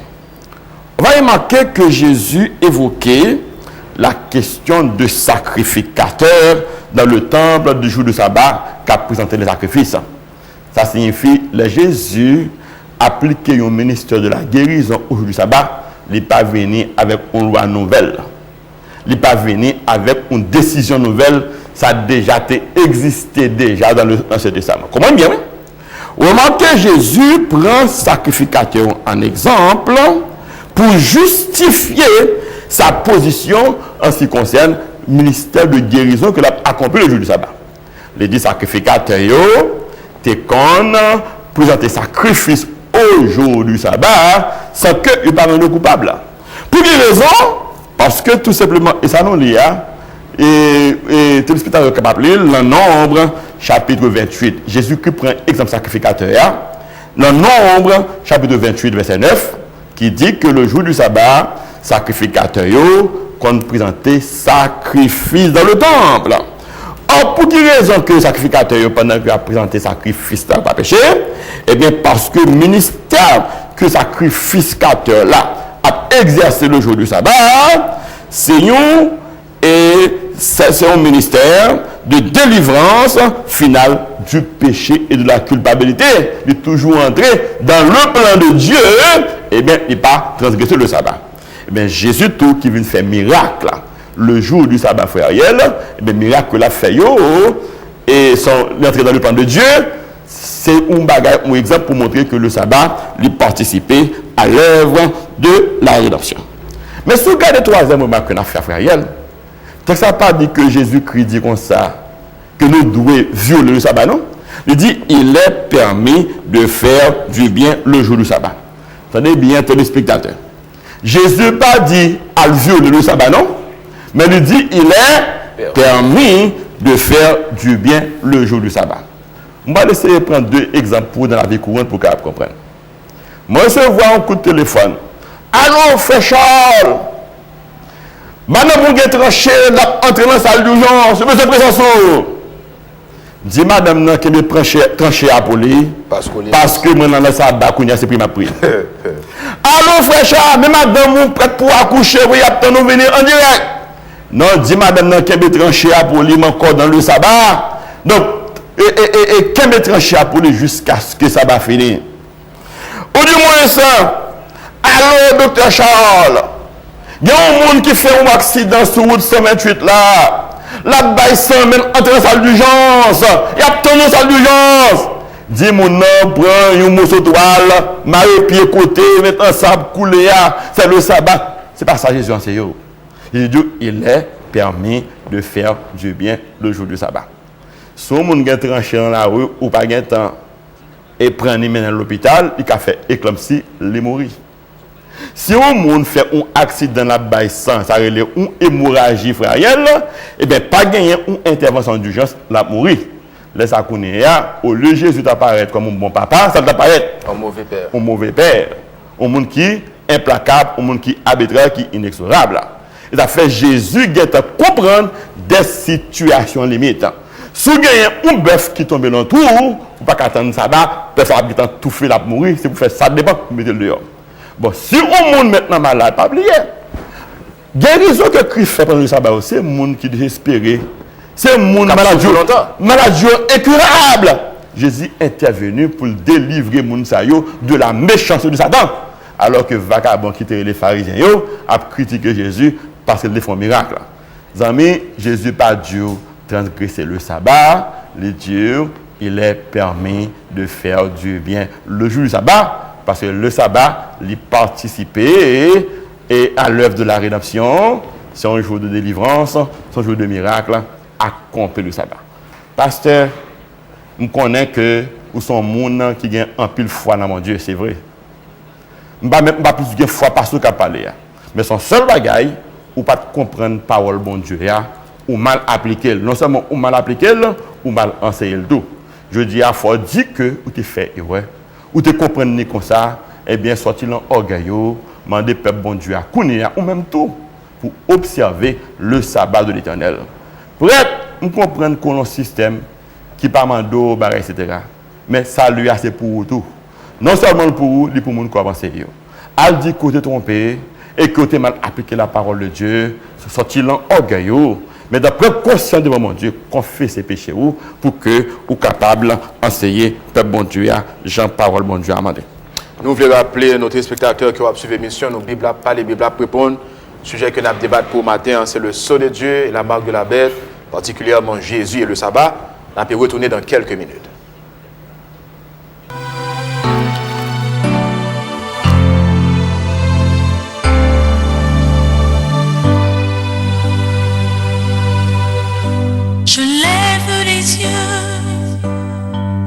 On va remarquer que Jésus évoquait la question de sacrificateur dans le temple du jour de sabbat qui a présenté les sacrifices. Ça signifie que Jésus appliquait un ministère de la guérison au jour du sabbat. Il n'est pas venu avec une loi nouvelle. Il n'est pas venu avec une décision nouvelle. Ça a déjà existé déjà dans l'Ancien Testament. Comment bien, oui? Remarquez, Jésus prend sacrificateur en exemple pour justifier sa position en ce qui concerne le ministère de guérison qu'il a accompli le jour du sabbat. Les 10 sacrificateurs, t'es qu'on présenter sacrifice au jour du sabbat sans qu'il pas rendu coupable. Pour quelle raison? Parce que tout simplement, et ça nous lit, et téléspectateurs capable de lire le Nombre, chapitre 28. Jésus-Christ prend exemple sacrificateur. Le Nombre, chapitre 28, verset 9, qui dit que le jour du sabbat, sacrificateur, qu'on présentait sacrifice dans le temple. Or, pour quelle raison que le sacrificateur, pendant qu'il a présenté sacrifice dans le péché? Eh bien, parce que le ministère que sacrificateur là a exercer le jour du sabbat, c'est un ministère de délivrance finale du péché et de la culpabilité. Il est toujours entré dans le plan de Dieu, et bien, il n'a pas transgressé le sabbat. Et bien, Jésus, tout qui vient faire miracle, le jour du sabbat, frère Ariel, et bien, miracle l'a fait, et son entrée dans le plan de Dieu, c'est un exemple pour montrer que le sabbat lui participait à l'œuvre de la rédemption. Mais si vous regardez le troisième remarque qu'on a fait, frère Ariel, ça n'a pas dit que Jésus-Christ dit comme ça, que nous devons violer le sabbat, non? Il dit, il est permis de faire du bien le jour du sabbat. Attendez bien, téléspectateurs. Jésus n'a pas dit à violer le sabbat, non? Mais il dit, il est permis de faire du bien le jour du sabbat. On va essayer de prendre deux exemples dans la vie courante pour qu'on comprenne. Moi, je vois un coup de téléphone. Allô, frère Charles! Madame, vous avez tranché, entrer dans la salle d'urgence, monsieur le président. Dis madame, non, qui me tranché à Poli, parce que moi, dans la salle d'urgence, c'est pris ma prière. Allô, frère Charles, mais madame, vous prête pour accoucher, vous avez nous venir en direct. Non, dis madame, non, qui me tranché à Poli, encore dans le sabbat. Donc, et qui me tranché à Poli jusqu'à ce que ça va finir. Ou du moins ça, allô, docteur Charles. Il y a un monde qui fait un accident sur route 128 là. Là-bas, il s'en même entrer dans la salle d'urgence. Il y a tant de salle d'urgence. Dis mon nom, prends un morceau de toile, marie pied côté, mettre un sable coulé, c'est le sabbat. C'est pas ça Jésus enseigne. Il dit, il est permis de faire du bien le jour du sabbat. Si on monde qui tranché dans la rue ou pas de temps et prend une dans l'hôpital, il a fait éclampsie, il mourir. Si un monde fait un accident dans la baille sans, ça relève une hémorragie frère, et bien pas gagner une intervention d'urgence, la mourir. Laisse à connaître, au lieu de Jésus t'apparaître comme un bon papa, ça t'apparaît un mauvais père. Un mauvais père. Un monde qui est implacable, un monde qui est arbitraire, qui est inexorable. Et ça fait Jésus qui comprendre des situations limites. Si vous avez un bœuf qui tombe dans le trou, vous ne pouvez pas attendre ça, le bœuf qui tout fait la mourir, si vous faites ça, dépend, vous mettez le dehors. Bon, si on monde maintenant malade, pas oublier. Guérison que Christ fait pendant le sabbat, c'est un monde qui est désespéré. C'est un monde maladie incurable. Jésus est intervenu pour délivrer les gens de la méchanceté de Satan. Alors que vagabond qui était les pharisiens a critiqué Jésus parce qu'il a fait un miracle. Les amis, Jésus pas Dieu transgresser le sabbat. Les dieux, il est permis de faire du bien le jour du sabbat. Parce que le sabbat, il participait et à l'œuvre de la rédemption, c'est un jour de délivrance, c'est un jour de miracle, accomplir le sabbat. Pasteur, je connais que vous sont gens qui ont un pile foi dans mon Dieu, c'est vrai. Je ne vais pas plus de foi parce que je parle. Mais son seul bagage, ou pas comprendre la parole de bon Dieu, ou mal appliquer. Non seulement ou mal appliquer, ou mal enseigner le tout. Je dis à fois, dis que vous te faites erreur. Ou te comprendre comme ça, eh bien, sortir l'orgueil, demander peuple bon Dieu à connaître, ou même tout, pour observer le sabbat de l'Éternel. Peut-être, on comprend qu'on a un système qui pas mando, etc. Mais ça lui a c'est pour tout. Non seulement pour vous, mais pour le monde qui avance. Elle dit que tu es trompé et que tu as mal appliqué la parole de Dieu, sortir l'orgueil. Mais d'après conscient devant mon Dieu, confesse ses péchés pour que vous capable d'enseigner peuple bon Dieu, Jean parole bon Dieu amendé. Nous voulons rappeler nos téléspectateurs qui ont suivi l'émission, nos Bibles pas les Bibles répondre. Le sujet que nous avons débattu pour matin, c'est le sceau de Dieu et la marque de la bête, particulièrement Jésus et le sabbat. On peut retourner dans quelques minutes. Je lève les yeux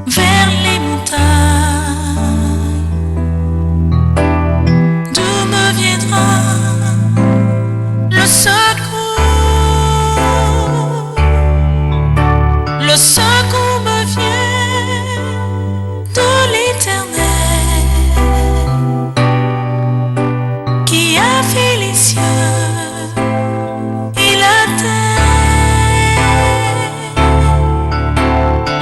vers les montagnes. D'où me viendra le secours? Le secours me vient de l'Éternel qui a fait les cieux et la terre.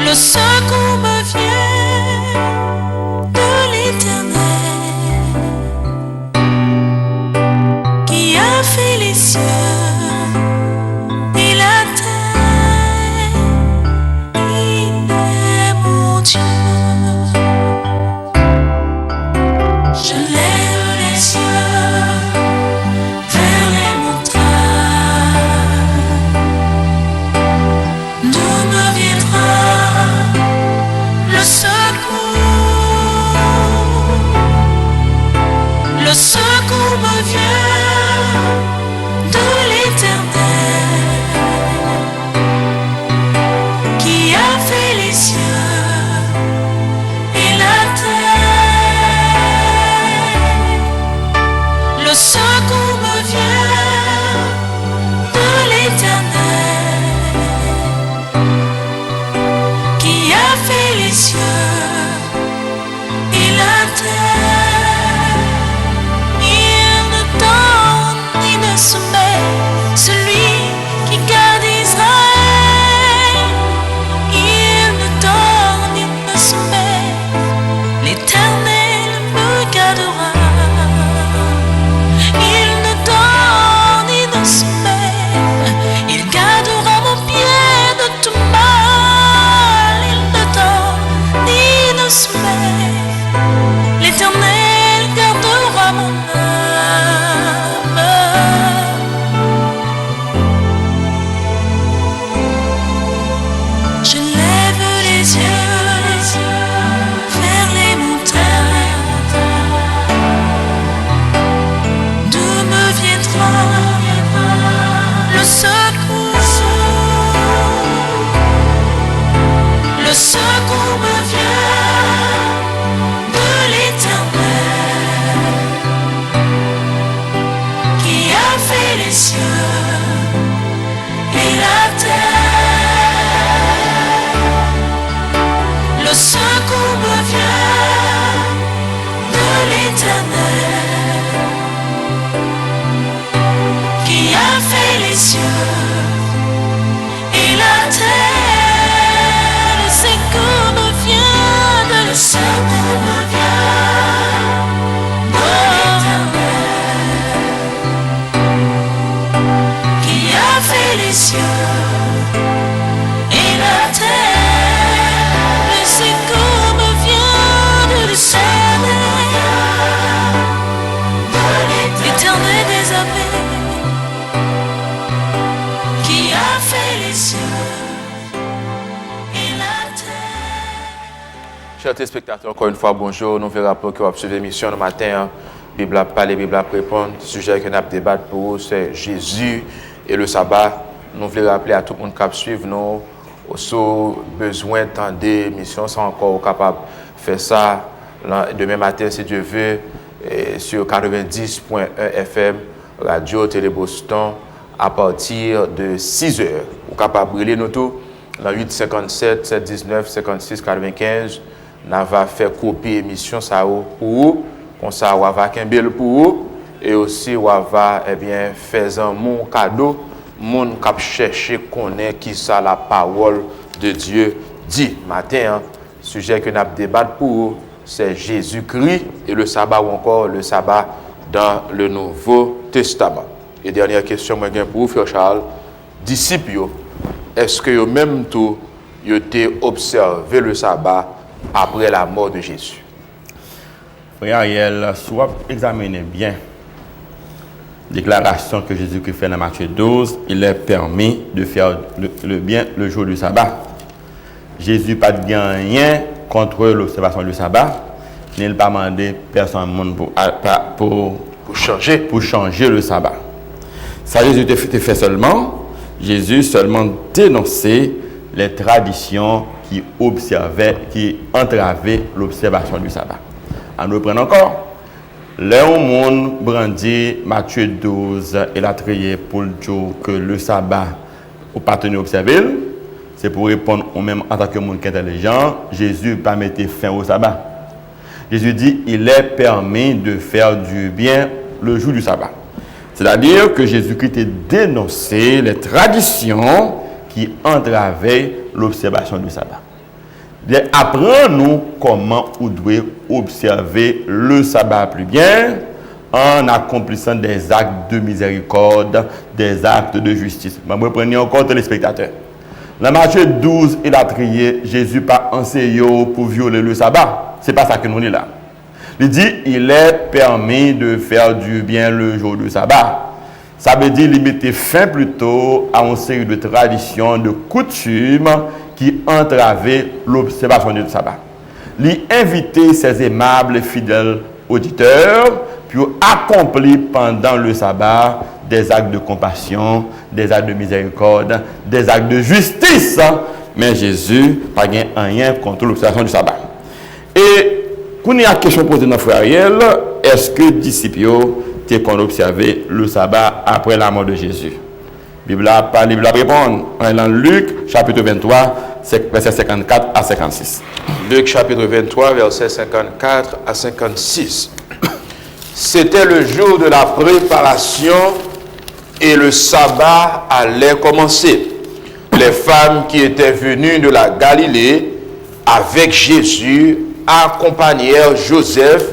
Le secours me vient de l'Éternel terre. Il ne dort ni ne sommeille, celui qui garde Israël. Il ne dort ni ne sommeille, l'Éternel me gardera. Il ne dort ni ne sommeille, il gardera mon pied de tout mal. Il ne dort ni ne sommeille, l'Éternel gardera mon âme. Je lève les yeux vers les montagnes. D'où me viendra le secours? Le secours me vient de l'Éternel qui a fait les cieux et la terre. Le secours me vient de l'Éternel qui a fait les cieux et la terre. Le secours me vient de l'Éternel qui a fait les cieux et la terre. Le secours me vient de l'Éternel des armées qui a fait les cieux et la terre. Chers téléspectateurs, encore une fois, bonjour. Nous vous rappelons que vous suivez l'émission le matin. Bible à parler, Bible à répondre. Le sujet que nous avons débattu pour vous, c'est Jésus et le sabbat. Nous voulons rappeler à tout le monde qui suit nous, aussi besoin d'entendre l'émission, sont encore capable de faire ça demain matin, si Dieu veut, sur 90.1 FM, Radio Télé Boston, à partir de 6 heures. Vous êtes capable de brûler nous tout dans 857 719 56 95. Nous allons faire copie émission ça pour vous, comme ça on va kembel pour vous et aussi on va faire mon cadeau, mon cap chercher connaît qui ça la parole de Dieu dit. Matin, sujet que nous débattre pour vous, c'est Jésus-Christ et le sabbat ou encore le sabbat dans le Nouveau Testament. Et dernière question moi pour vous, frère Charles, disciples, est-ce que même tout ils ont observé le sabbat après la mort de Jésus? Frère Ariel, soit examinez bien déclaration que Jésus-Christ fait dans Matthieu 12, il est permis de faire le bien le jour du sabbat. Jésus n'a pas de rien contre l'observation du sabbat, il n'a pas demandé personne pour changer le sabbat. Ça, Jésus te fait seulement, Jésus seulement dénonçait les traditions qui entravaient l'observation du sabbat. On nous reprend encore. Là, au monde brandit Matthieu 12 et la trié pour le jour que le sabbat au partenaire observé, c'est pour répondre au même en tant que monde intelligent. Jésus pas mettre fin au sabbat. Jésus dit il est permis de faire du bien le jour du sabbat. C'est-à-dire que Jésus-Christ a dénoncé les traditions qui entravaient l'observation du sabbat. Apprends-nous comment on doit observer le sabbat plus bien en accomplissant des actes de miséricorde, des actes de justice. Je vais prendre encore téléspectateurs. Dans Matthieu 12, il a trié, Jésus pas enseigné pour violer le sabbat. Ce n'est pas ça que nous dit là. Il dit, il est permis de faire du bien le jour du sabbat. Ça veut dire limiter fin plutôt à une série de traditions, de coutumes qui entravaient l'observation du sabbat. Il inviter ses aimables et fidèles auditeurs pour accomplir pendant le sabbat des actes de compassion, des actes de miséricorde, des actes de justice. Mais Jésus n'a pas rien contre l'observation du sabbat. Et quand il y a une question posée dans le frère Ariel, est-ce que les disciples ont observé le sabbat après la mort de Jésus? Bible répond dans Luc chapitre 23, verset 54 à 56. Luc chapitre 23, verset 54 à 56. C'était le jour de la préparation et le sabbat allait commencer. Les femmes qui étaient venues de la Galilée avec Jésus accompagnèrent Joseph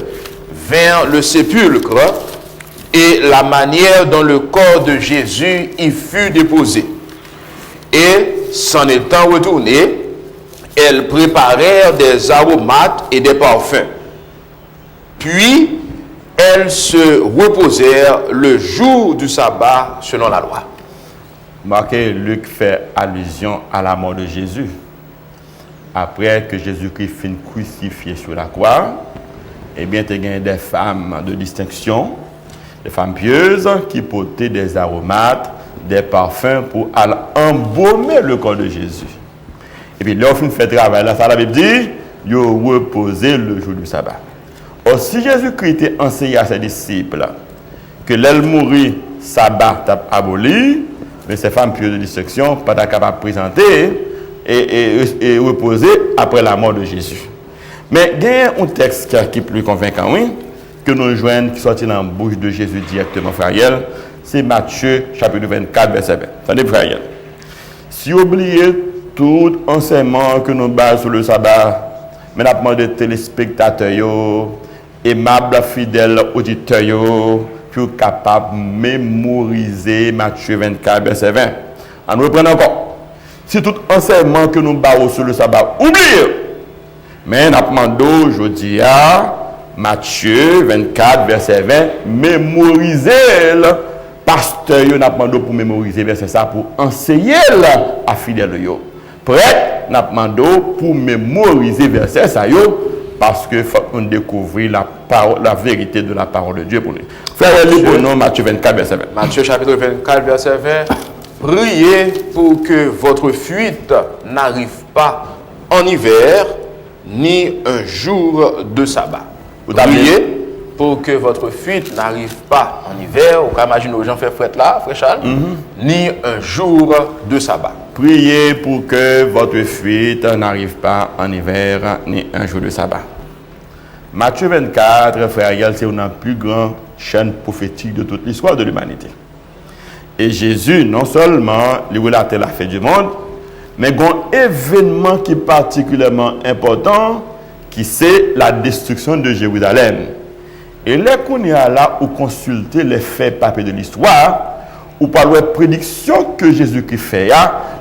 vers le sépulcre et la manière dont le corps de Jésus y fut déposé. Et s'en étant retournées, elles préparèrent des aromates et des parfums. Puis, elles se reposèrent le jour du sabbat selon la loi. Marqué, Luc fait allusion à la mort de Jésus. Après que Jésus-Christ fut crucifié sur la croix, eh bien, il y a des femmes de distinction, des femmes pieuses qui portaient des aromates, des parfums pour embaumer le corps de Jésus. Et puis, là, on fait travail. Là, ça la Bible dit, ils ont reposé le jour du sabbat. Or, si Jésus-Christ était enseigné à ses disciples que l'aile mourir, sabbat t'a aboli, mais ces femmes pieuses de distinction pas capables de présenter et reposer après la mort de Jésus. Mais il y a un texte qui est plus convaincant, oui, que nous joignons, qui sortit dans la bouche de Jésus directement, frère Yel, c'est Matthieu, chapitre 24, verset 20. Attendez, frère Yel. Si vous oubliez tout enseignement que nous basons sur le sabbat, mais nous demandons des téléspectateurs, aimables, fidèles auditeurs, pour capable de mémoriser Matthieu 24, verset 20. On reprend encore. Si tout enseignement que nous basons sur le sabbat, oubliez. Mais nous demandons aujourd'hui à Matthieu 24, verset 20, mémorisez-le. Pasteur, nous demandons pour mémoriser verset ça, pour enseigner à fidèles. Prêt, nous demandons pour mémoriser verset ça, parce que faut qu'on découvre la vérité de la parole de Dieu pour nous. Frère, lisez nous Matthieu 24, verset 20. Matthieu chapitre 24, verset 20. Priez pour que votre fuite n'arrive pas en hiver, ni un jour de sabbat. Priez pour que votre fuite n'arrive pas en hiver, ou imagine aux gens faire fête là, frère Charles, ni un jour de sabbat. Priez pour que votre fuite n'arrive pas en hiver, ni un jour de sabbat. Matthieu 24, frère Yel, c'est une des plus grandes chaînes prophétiques de toute l'histoire de l'humanité. Et Jésus, non seulement lui relatait la fin du monde, mais il y a un événement qui est particulièrement important, qui c'est la destruction de Jérusalem. Et là qu'on est là où consulter les faits papiers de l'histoire, ou par la prédiction que Jésus-Christ fait,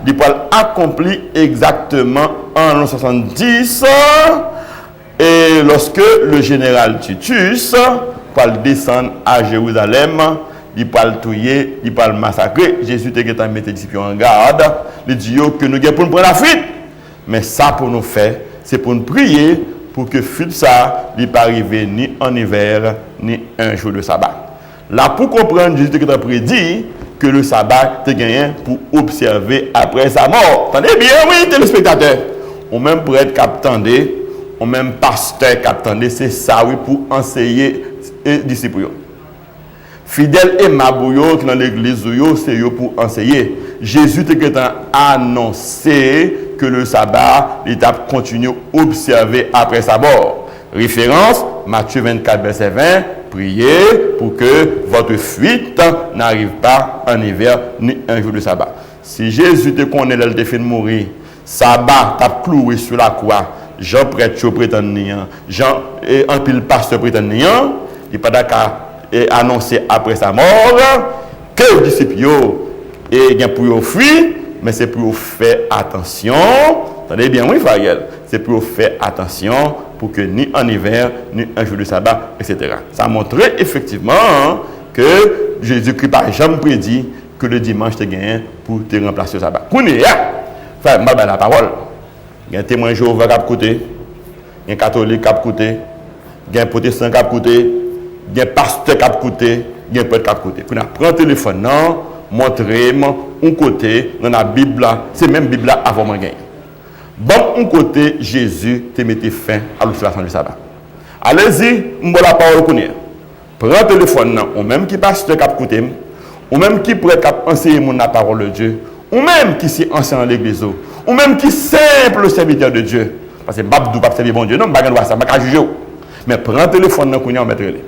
il peut accomplir exactement en 70, et lorsque le général Titus peut descendre à Jérusalem, il peut le tuer, il peut le massacrer. Jésus t'a mis les disciples en garde, il dit que nous avons pour prendre la fuite. Mais ça pour nous faire, c'est pour nous prier pour que fuite ça ne pas arriver ni en hiver, ni un jour de sabbat. Là, pour comprendre, Jésus t'a prédit que le sabbat te gagné pour observer après sa mort. Attendez bien, oui, téléspectateurs. Ou même prêtre qui attendait, ou même pasteur qui attendait, c'est ça, oui, pour enseigner les disciples. Fidèles et mabouyo qui dans l'église, c'est pour enseigner. Jésus a annoncé que le sabbat, l'étape continue à observer après sa mort. Référence, Matthieu 24, verset 20. Priez pour que votre fuite n'arrive pas en hiver ni un jour de sabbat. Si Jésus te connaît, elle te fait mourir, sabbat t'a cloué sur la croix, Jean prêtre prétendant, Jean un pile pasteur prétendant, il n'est pas d'accord annoncer après sa mort que les disciples et pour fuir, mais c'est pour faire attention. Attendez bien, oui, Fariel, c'est pour faire attention pour que ni en hiver, ni un jour de sabbat, etc. Ça montrait effectivement que Jésus-Christ n'a jamais prédit que le dimanche te gagne pour te remplacer le sabbat. Kouné, enfin, mal la parole. Il y a un témoin Jéhovah qui a côté, il y a un catholique qui a côté, il y a un protestant qui a côté, il y a un pasteur qui a côté, il y a un prêtre qui a côté. Quand on prend le téléphone, non, montrez-moi un côté dans la Bible, c'est même Bible avant de gagner. Bon, un côté, Jésus te mettait fin à l'observation du sabbat. Allez-y, on va la parole connaître. Prends le téléphone, ou même qui passe de cap côté, ou même qui pourrait enseigner la parole de Dieu, ou même qui s'est ancien dans l'église, ou même qui simple serviteur de Dieu. Parce que Babdou pas servir bon Dieu, non, pas ça, pas juger. Mais prends le téléphone dans le mettre les.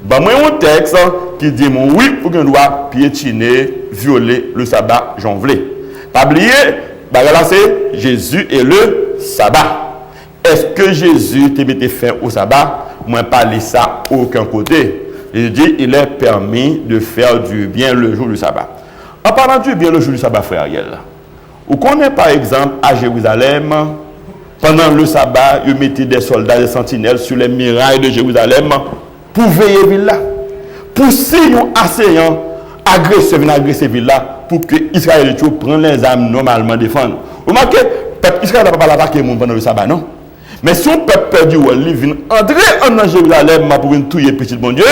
Bah moi un texte qui dit mon oui pour qu'on doit piétiner, violer le sabbat janvier. Pas oublier, bah là c'est Jésus et le sabbat. Est-ce que Jésus t'a mis fin au sabbat? Moi pas parler ça aucun côté. Il dit il est permis de faire du bien le jour du sabbat. En parlant du bien le jour du sabbat, frère Ariel, vous connaissez par exemple à Jérusalem, pendant le sabbat, ils mettaient des soldats et sentinelles sur les murailles de Jérusalem pour veiller la ville là. Pour si nous assaillants agresser la ville là, pour que Israël prenne les armes normalement défendre. Vous remarquez, le peuple Israël n'a pas attaqué pendant le sabbat, non? Mais si on peut perdu, il vient entrer en Jérusalem pour une touiller petit bon Dieu,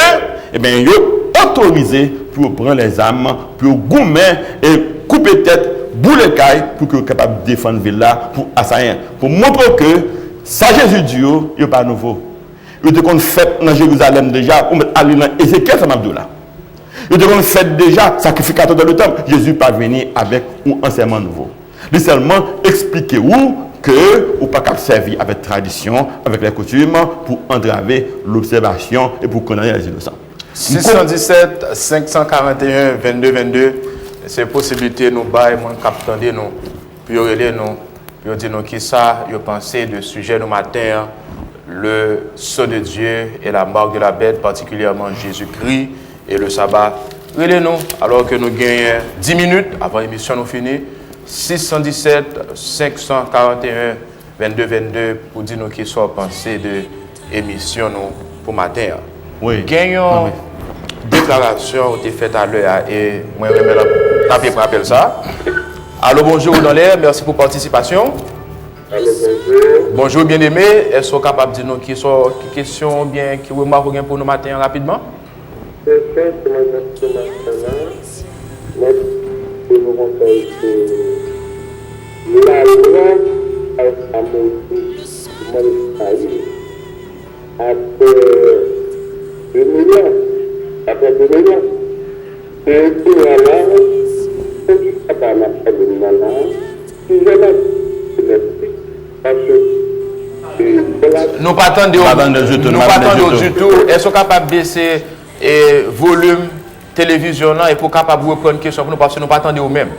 eh bien, il est autorisé pour prendre les armes, pour gommer et couper tête, bouler caille, pour qu'il soit capable de défendre la ville là, pour assaillir. Pour montrer que ça Jésus Dieu, il n'est pas nouveau. Il était fait dans Jérusalem déjà, on met aller dans Ézéchiel, ça m'a dit là. Il était fait déjà, sacrificateur de le temple. Jésus pas venu avec un enseignement nouveau. Il seulement expliquer où que ou pas qu'à servir avec tradition, avec les coutumes, pour entraver l'observation et pour condamner les innocents. 617, 541, 22, 22, c'est possibilité nous bailler, moi, capitaine, nous, puis nous, puis dire nous qui ça, vous pensez de sujet nous matin, le sceau de Dieu et la marque de la bête, particulièrement Jésus-Christ et le sabbat. Relez-nous, alors que nous gagnons 10 minutes avant l'émission nous finit. 617, 541, 22, 22 pour dire nous qui sont pensés de l'émission pour matin. Oui. Gagnons déclaration qui est faite à l'heure et moi je vais taper pour rappeler ça. Allô, bonjour dans l'air, merci pour la participation. Allô, bonjour. Bonjour bien-aimé, est-ce que vous capable de dire nous qui sont questions bien qui remarquent pour nous matin rapidement? C'est fait, c'est moi, je vous conseille que la grande a après 2 millions. Et puis là, c'est pas la peine de si je parce que nous pas attendre du tout. Est-ce que capable de baisser le volume télévision là et pour capable reprendre question pour nous parce que nous pas attendre au même.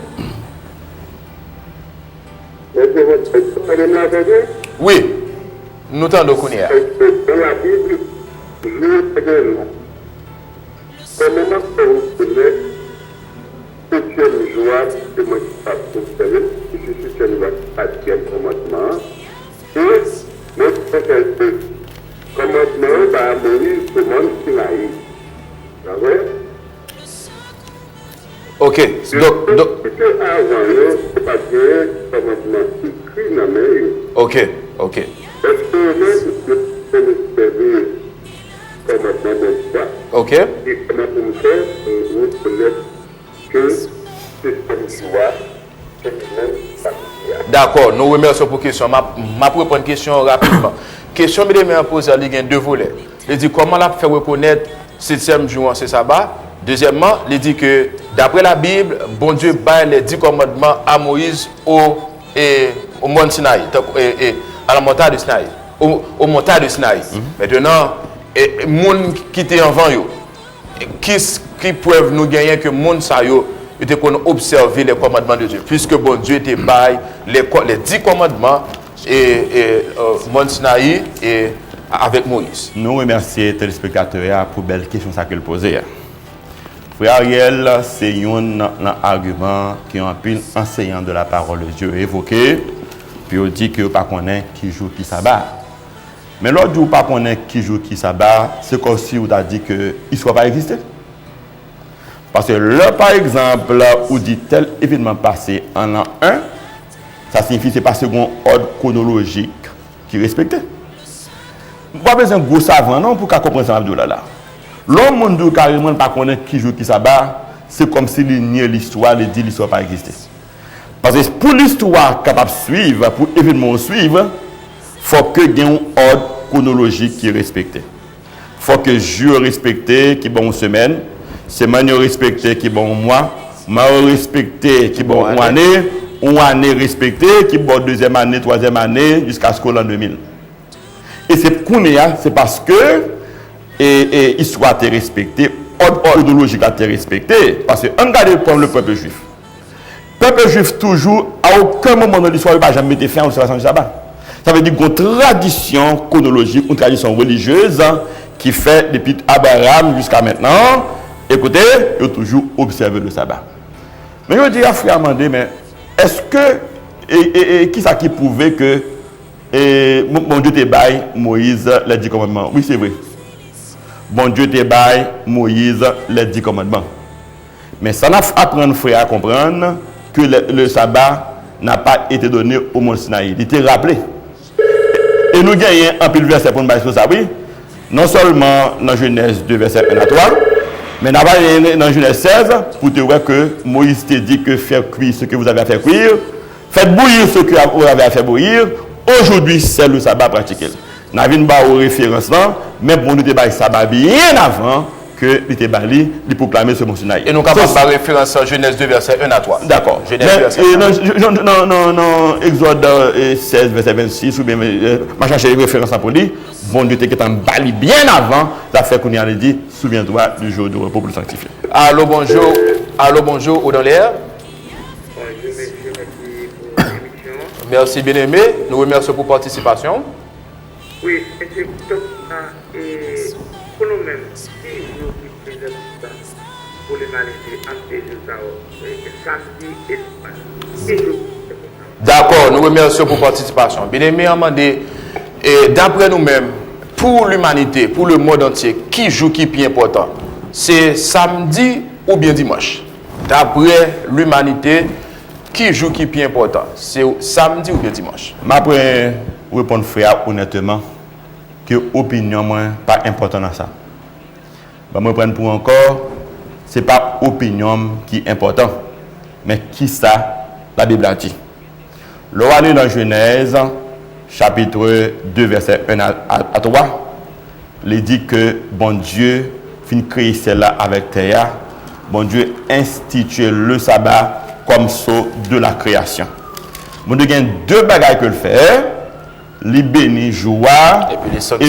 Oui, nous t'entendons qu'on est. La Bible, comment vous connaissez c'est une joie de moi qui passe pour faire, je suis une quatrième commandement. Et notre commandement va Moïse le monde Sinaï. D'accord? Ok. Donc. Ok. Ok. Ok. D'accord, nous remercions pour la question. Je vais répondre une question rapidement. Question que je vais poser à il y a 2 volets. Il dit comment la faire reconnaître 7e jour c'est sabbat. Deuxièmement, il dit que d'après la Bible, bon Dieu baille les 10 commandements à Moïse au mont Sinaï, à la montagne de Sinaï, au montagne de Sinaï. Maintenant, les gens qui étaient en vent, qui peuvent nous gagner que les gens étaient observer les commandements de Dieu, puisque bon Dieu était baille les 10 commandements et mont Sinaï et avec Moïse. Nous remercions les téléspectateurs pour la belle question qu'ils posaient. Frère Ariel, c'est un argument qui ont pu enseignant de la parole de Dieu évoqué, puis on dit que vous ne connaissez pas qui joue qui sabbat. Mais l'autre jour, vous ne connaissez pas qui joue qui sabbat, c'est comme si vous avez dit qu'il ne soit pas existé. Parce que là, par exemple, où dit tel événement passé en l'an 1, ça signifie que ce n'est pas second ordre chronologique qui est respecté. Vous n'avez pas besoin de gros savant non, pour comprendre ça. L'homme qui carrément pas connaît qui joue qui sabbat, c'est comme s'il nie l'histoire, il dit l'histoire pas existé. Parce que pour l'histoire capable de suivre, pour l'événement suivre, il faut que il y ait un ordre chronologique qui est respecté. Il faut que le jour respecté, qui est bon une semaine, c'est manière respecter qui bon moi respecter qui bon une année respecter qui bon deuxième année, troisième année jusqu'à ce qu'on en 2000. Et c'est parce que histoire est respectée, ordre idéologique a été respecté. Parce que on regarde le peuple juif. Le peuple juif toujours, à aucun moment de l'histoire, il n'a jamais été fait en observation du sabbat. Ça veut dire qu'une tradition chronologique, une tradition religieuse qui fait depuis Abraham jusqu'à maintenant, écoutez, il a toujours observé le sabbat. Mais je dis à frère Amandé, mais est-ce que, qui ça qui prouvait que bon Dieu te baille Moïse les 10 commandements? Oui, c'est vrai. Bon Dieu te baille Moïse les 10 commandements. Mais ça n'a apprendre frère à comprendre que le sabbat n'a pas été donné au mont Sinaï. Il était rappelé. Et nous gagnons un pile verset pour nous bailler sur ça, oui. Non seulement dans Genèse 2, verset 1 à 3, mais dans Genèse 16, pour te voir que Moïse t'a dit que faire cuire ce que vous avez à faire cuire, faites bouillir ce que vous avez à faire bouillir. Aujourd'hui, c'est le sabbat pratiqué. Nous avons une référence là, mais pour nous, le sabbat bien avant que l'était bali, il proclamer ce mont Sinaï. Et nous avons une référence en Genèse 2, verset 1 à 3. D'accord. Non, Exode 16, verset 26, ou bien, je cherche une référence pour lui. Bon Dieu était en bali bien avant, ça fait qu'on y a dit, souviens-toi du jour du repos pour le sanctifier. Allô, bonjour. Allô, bonjour, ou dans l'air. Merci, bien-aimé. Nous remercions pour la participation. Oui, et c'est pour nous-mêmes, si nous faisons ça pour l'humanité, samedi et dimanche. D'accord, nous remercions pour la participation. Bien-aimé, Amandé, d'après nous-mêmes, pour l'humanité, pour le monde entier, qui joue qui est plus important? C'est samedi ou bien dimanche? D'après l'humanité, qui joue qui est plus important? C'est samedi ou bien dimanche? Je vais répondre frère honnêtement que l'opinion n'est pas importante dans ça. Je vais prendre pour encore, ce n'est pas l'opinion qui est importante, mais qui ça la Bible a dit. Lorsqu'on est dans Genèse, chapitre 2, verset 1 à 3, il dit que bon Dieu fin créer celle-là avec terre, bon Dieu institue le sabbat comme sceau de la création. Bon Dieu a deux bagages que le fait. Les bénis joie et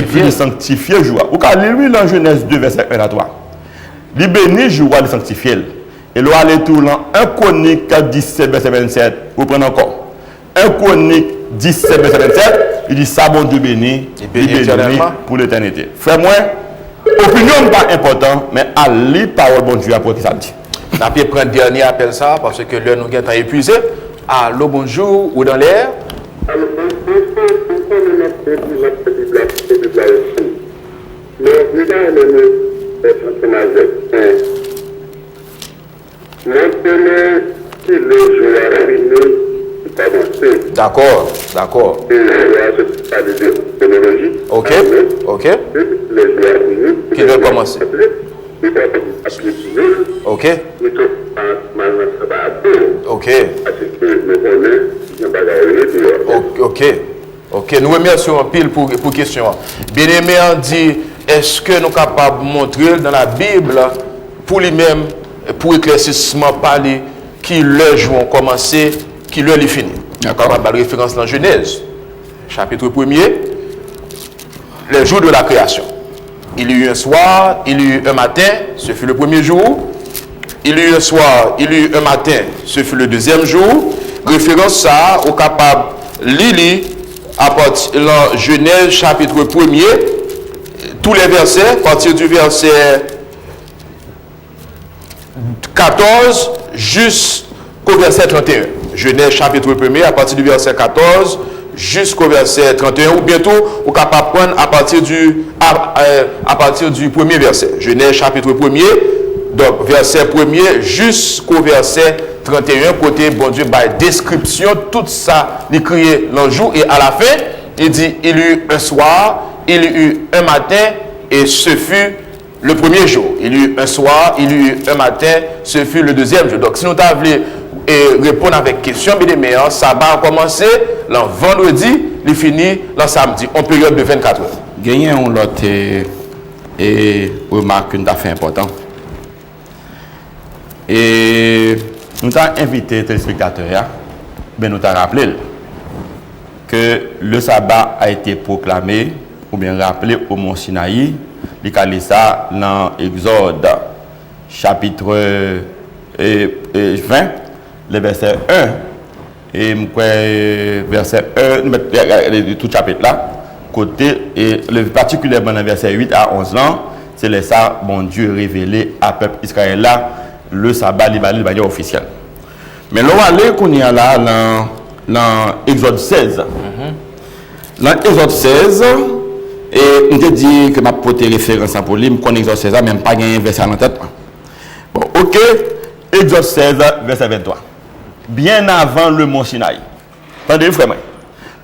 puis les sanctifier joie. Ou quand lui dans Genèse 2 verset 1 à 3. Les bénis joie les sanctifier. Et là aller tout dans 1 Chronique 17 verset 27. Vous prenez encore 1 Chronique 17 verset 27, il dit ça bon Dieu béni, il béni pour l'éternité. Frère moi, opinion n'est pas important, mais à lire parole bon Dieu après qui ça dit. On peut prendre dernier appel ça parce que l'heure nous est épuisé. Allô bonjour ou dans l'air. D'accord, d'accord. Ok, ok. Qui veut commencer? Ok. Ok. Ok. Ok. Nous remercions un pile pour question. Bien-aimé on dit, est-ce que nous sommes capables de montrer dans la Bible, pour lui-même, pour éclaircissement parler, qui le jour ont commencé, qui le les fini? D'accord. On va référence dans Genèse, chapitre 1er, les jours de la création. Il y a eu un soir, il y a eu un matin, ce fut le premier jour. Il y a eu un soir, il y a eu un matin, ce fut le deuxième jour. Référence ça, au capable Lili, à partir de Genèse chapitre 1er, tous les versets, à partir du verset 14 jusqu'au verset 31. Genèse chapitre 1er, à partir du verset 14 jusqu'au verset 31, ou bientôt, on est capable de prendre à partir du premier verset. Genèse chapitre 1er, donc verset 1er jusqu'au verset 31, côté bon Dieu, par description, tout ça, il crié dans le jour, et à la fin, il dit, il y a eu un soir, il y a eu un matin, et ce fut le premier jour. Il y a eu un soir, il y a eu un matin, ce fut le deuxième jour. Donc si nous t'avons répondre avec question, mais ça va commencer le vendredi, il finit le samedi, en période de 24 heures. Gagner un lot et remarque une affaire importante. Et nous avons invité les téléspectateurs, ben nous avons rappelé que le sabbat a été proclamé ou bien rappelé au Mont Sinaï. Il y a ça dans Exode chapitre 20, le verset 1. Et verset 1, tout chapitre là, côté, et particulièrement dans verset 8 à 11 là, c'est le ça, bon Dieu révélé à peuple Israël là, le sabbat de manière officielle. Mais là, on est là dans Exode 16. Dans Exode 16, et on te dit que ma porté référence à pour lui, je connais Exode 16, même pas un verset en tête. Bon, ok, Exode 16, verset 23. Bien avant le mont Sinaï. Attendez, frère.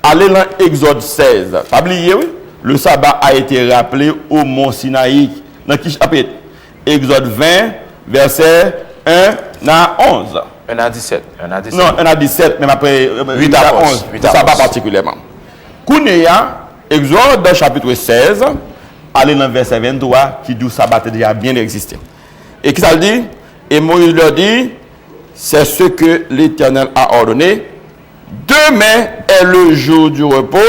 Allez dans Exode 16. Pas oublier, oui? Le sabbat a été rappelé au mont Sinaï. Dans qui chapitre? Exode 20, verset 1 à 11. 1 à 17. 1 à 17. Non, 1 à 17, même après 8 à 11. Le sabbat particulièrement. Kounéa, Exode chapitre 16, allez dans verset 23, qui dit que le sabbat a déjà bien existé. Et qui ça dit? Et Moïse leur dit, c'est ce que l'Éternel a ordonné. Demain est le jour du repos,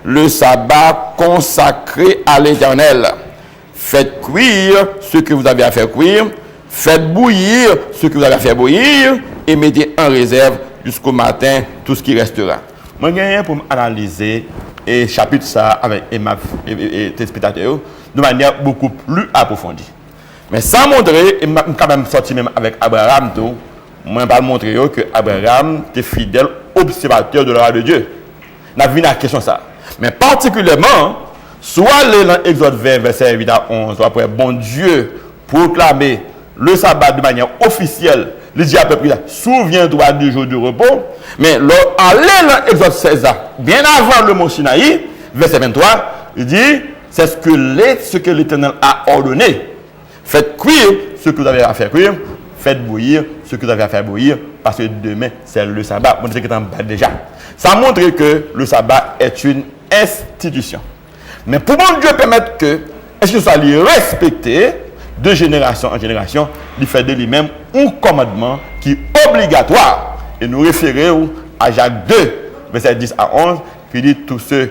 le sabbat consacré à l'Éternel. Faites cuire ce que vous avez à faire cuire, faites bouillir ce que vous avez à faire bouillir, et mettez en réserve jusqu'au matin tout ce qui restera. Moi, j'ai pour analyser et chapitre ça avec les téléspectateurs de manière beaucoup plus approfondie. Mais sans montrer, et quand même sorti même avec Abraham, tout, moi, je vais montrer que Abraham était fidèle observateur de la loi de Dieu. On a vu la question ça. Mais particulièrement, soit dans Exode 20, verset 8 à 11, après, bon Dieu proclamer le sabbat de manière officielle, il dit à peu près, souviens-toi du jour du repos. Mais aller dans Exode 16, bien avant le mont Sinaï, verset 23, il dit, c'est ce que l'Éternel a ordonné. Faites cuire ce que vous avez à faire cuire. Faites bouillir ce que vous avez à faire bouillir, parce que demain, c'est le sabbat. Bon, c'est déjà. Ça montre que le sabbat est une institution. Mais pour mon Dieu permettre que, est-ce que ça lui respecté de génération en génération, il fait de lui-même un commandement qui est obligatoire. Et nous référons à Jacques 2, verset 10 à 11, qui dit tous ceux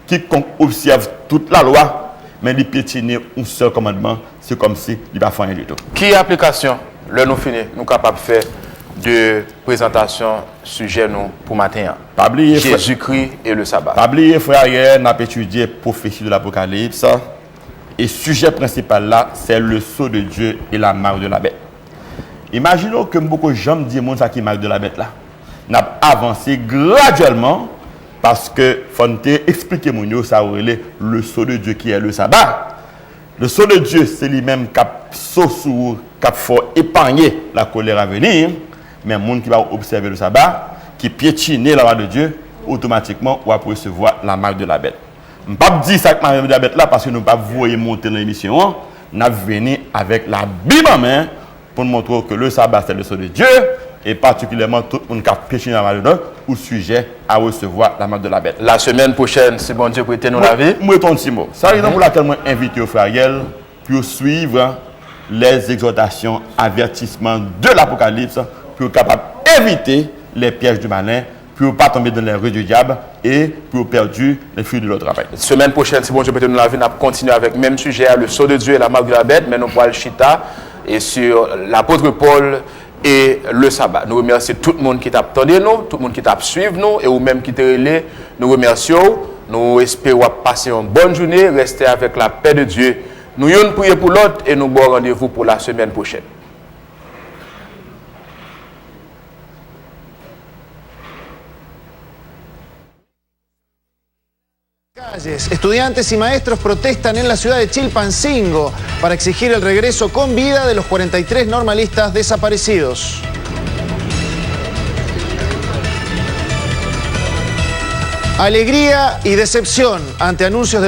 qui observent toute la loi, mais ils piétinent un seul commandement, c'est comme si il va faire rien du tout. Qui application? Là, nous finissons, nous sommes capables de faire de présentation sujet nous pour matin. Jésus-Christ et le sabbat. Pas oublier, frère, nous avons étudié la prophétie de l'Apocalypse. Et le sujet principal là, c'est le sceau de Dieu et la marque de la bête. Imaginons que beaucoup de gens disent ça qui est marque de la bête là. Nous avons avancé graduellement parce que faut expliquer ça le sceau de Dieu qui est le sabbat. Le sceau de Dieu, c'est lui-même qui faut épargner la colère à venir, mais le monde qui va observer le sabbat, qui piétine la loi de Dieu, automatiquement, va recevoir la marque de la bête. Je ne vais pas dire ça avec la marque de la bête là, parce que nous ne pouvons pas vous monter dans l'émission. Nous venons avec la Bible en main pour nous montrer que le sabbat, c'est le sceau de Dieu, et particulièrement tout le monde qui a piétiné la marque de la bête, ou sujet à recevoir la marque de la bête. La semaine prochaine, si bon Dieu prête nous la vie. Moi, ton petit mot. C'est la raison pour laquelle je invite au frère pour suivre les exhortations, avertissements de l'Apocalypse, pour capable éviter les pièges du malin, pour ne pas tomber dans les rues du diable et pour perdre les fruits de leur travail. Semaine prochaine, si bon Dieu prête nous la vie, nous continuer avec le même sujet, le sceau de Dieu et la marque de la bête, mais nous pourrons le chita et sur l'apôtre Paul et le sabbat. Nous remercions tout le monde qui t'a attendu nous, tout le monde qui t'a suivi nous et ou même qui t'a relé. Nous remercions. Nous espérons passer une bonne journée, rester avec la paix de Dieu. Nous allons prier pour l'autre et nous bon rendez-vous pour la semaine prochaine. Estudiantes y maestros protestan en la ciudad de Chilpancingo para exigir el regreso con vida de los 43 normalistas desaparecidos. Alegría y decepción ante anuncios de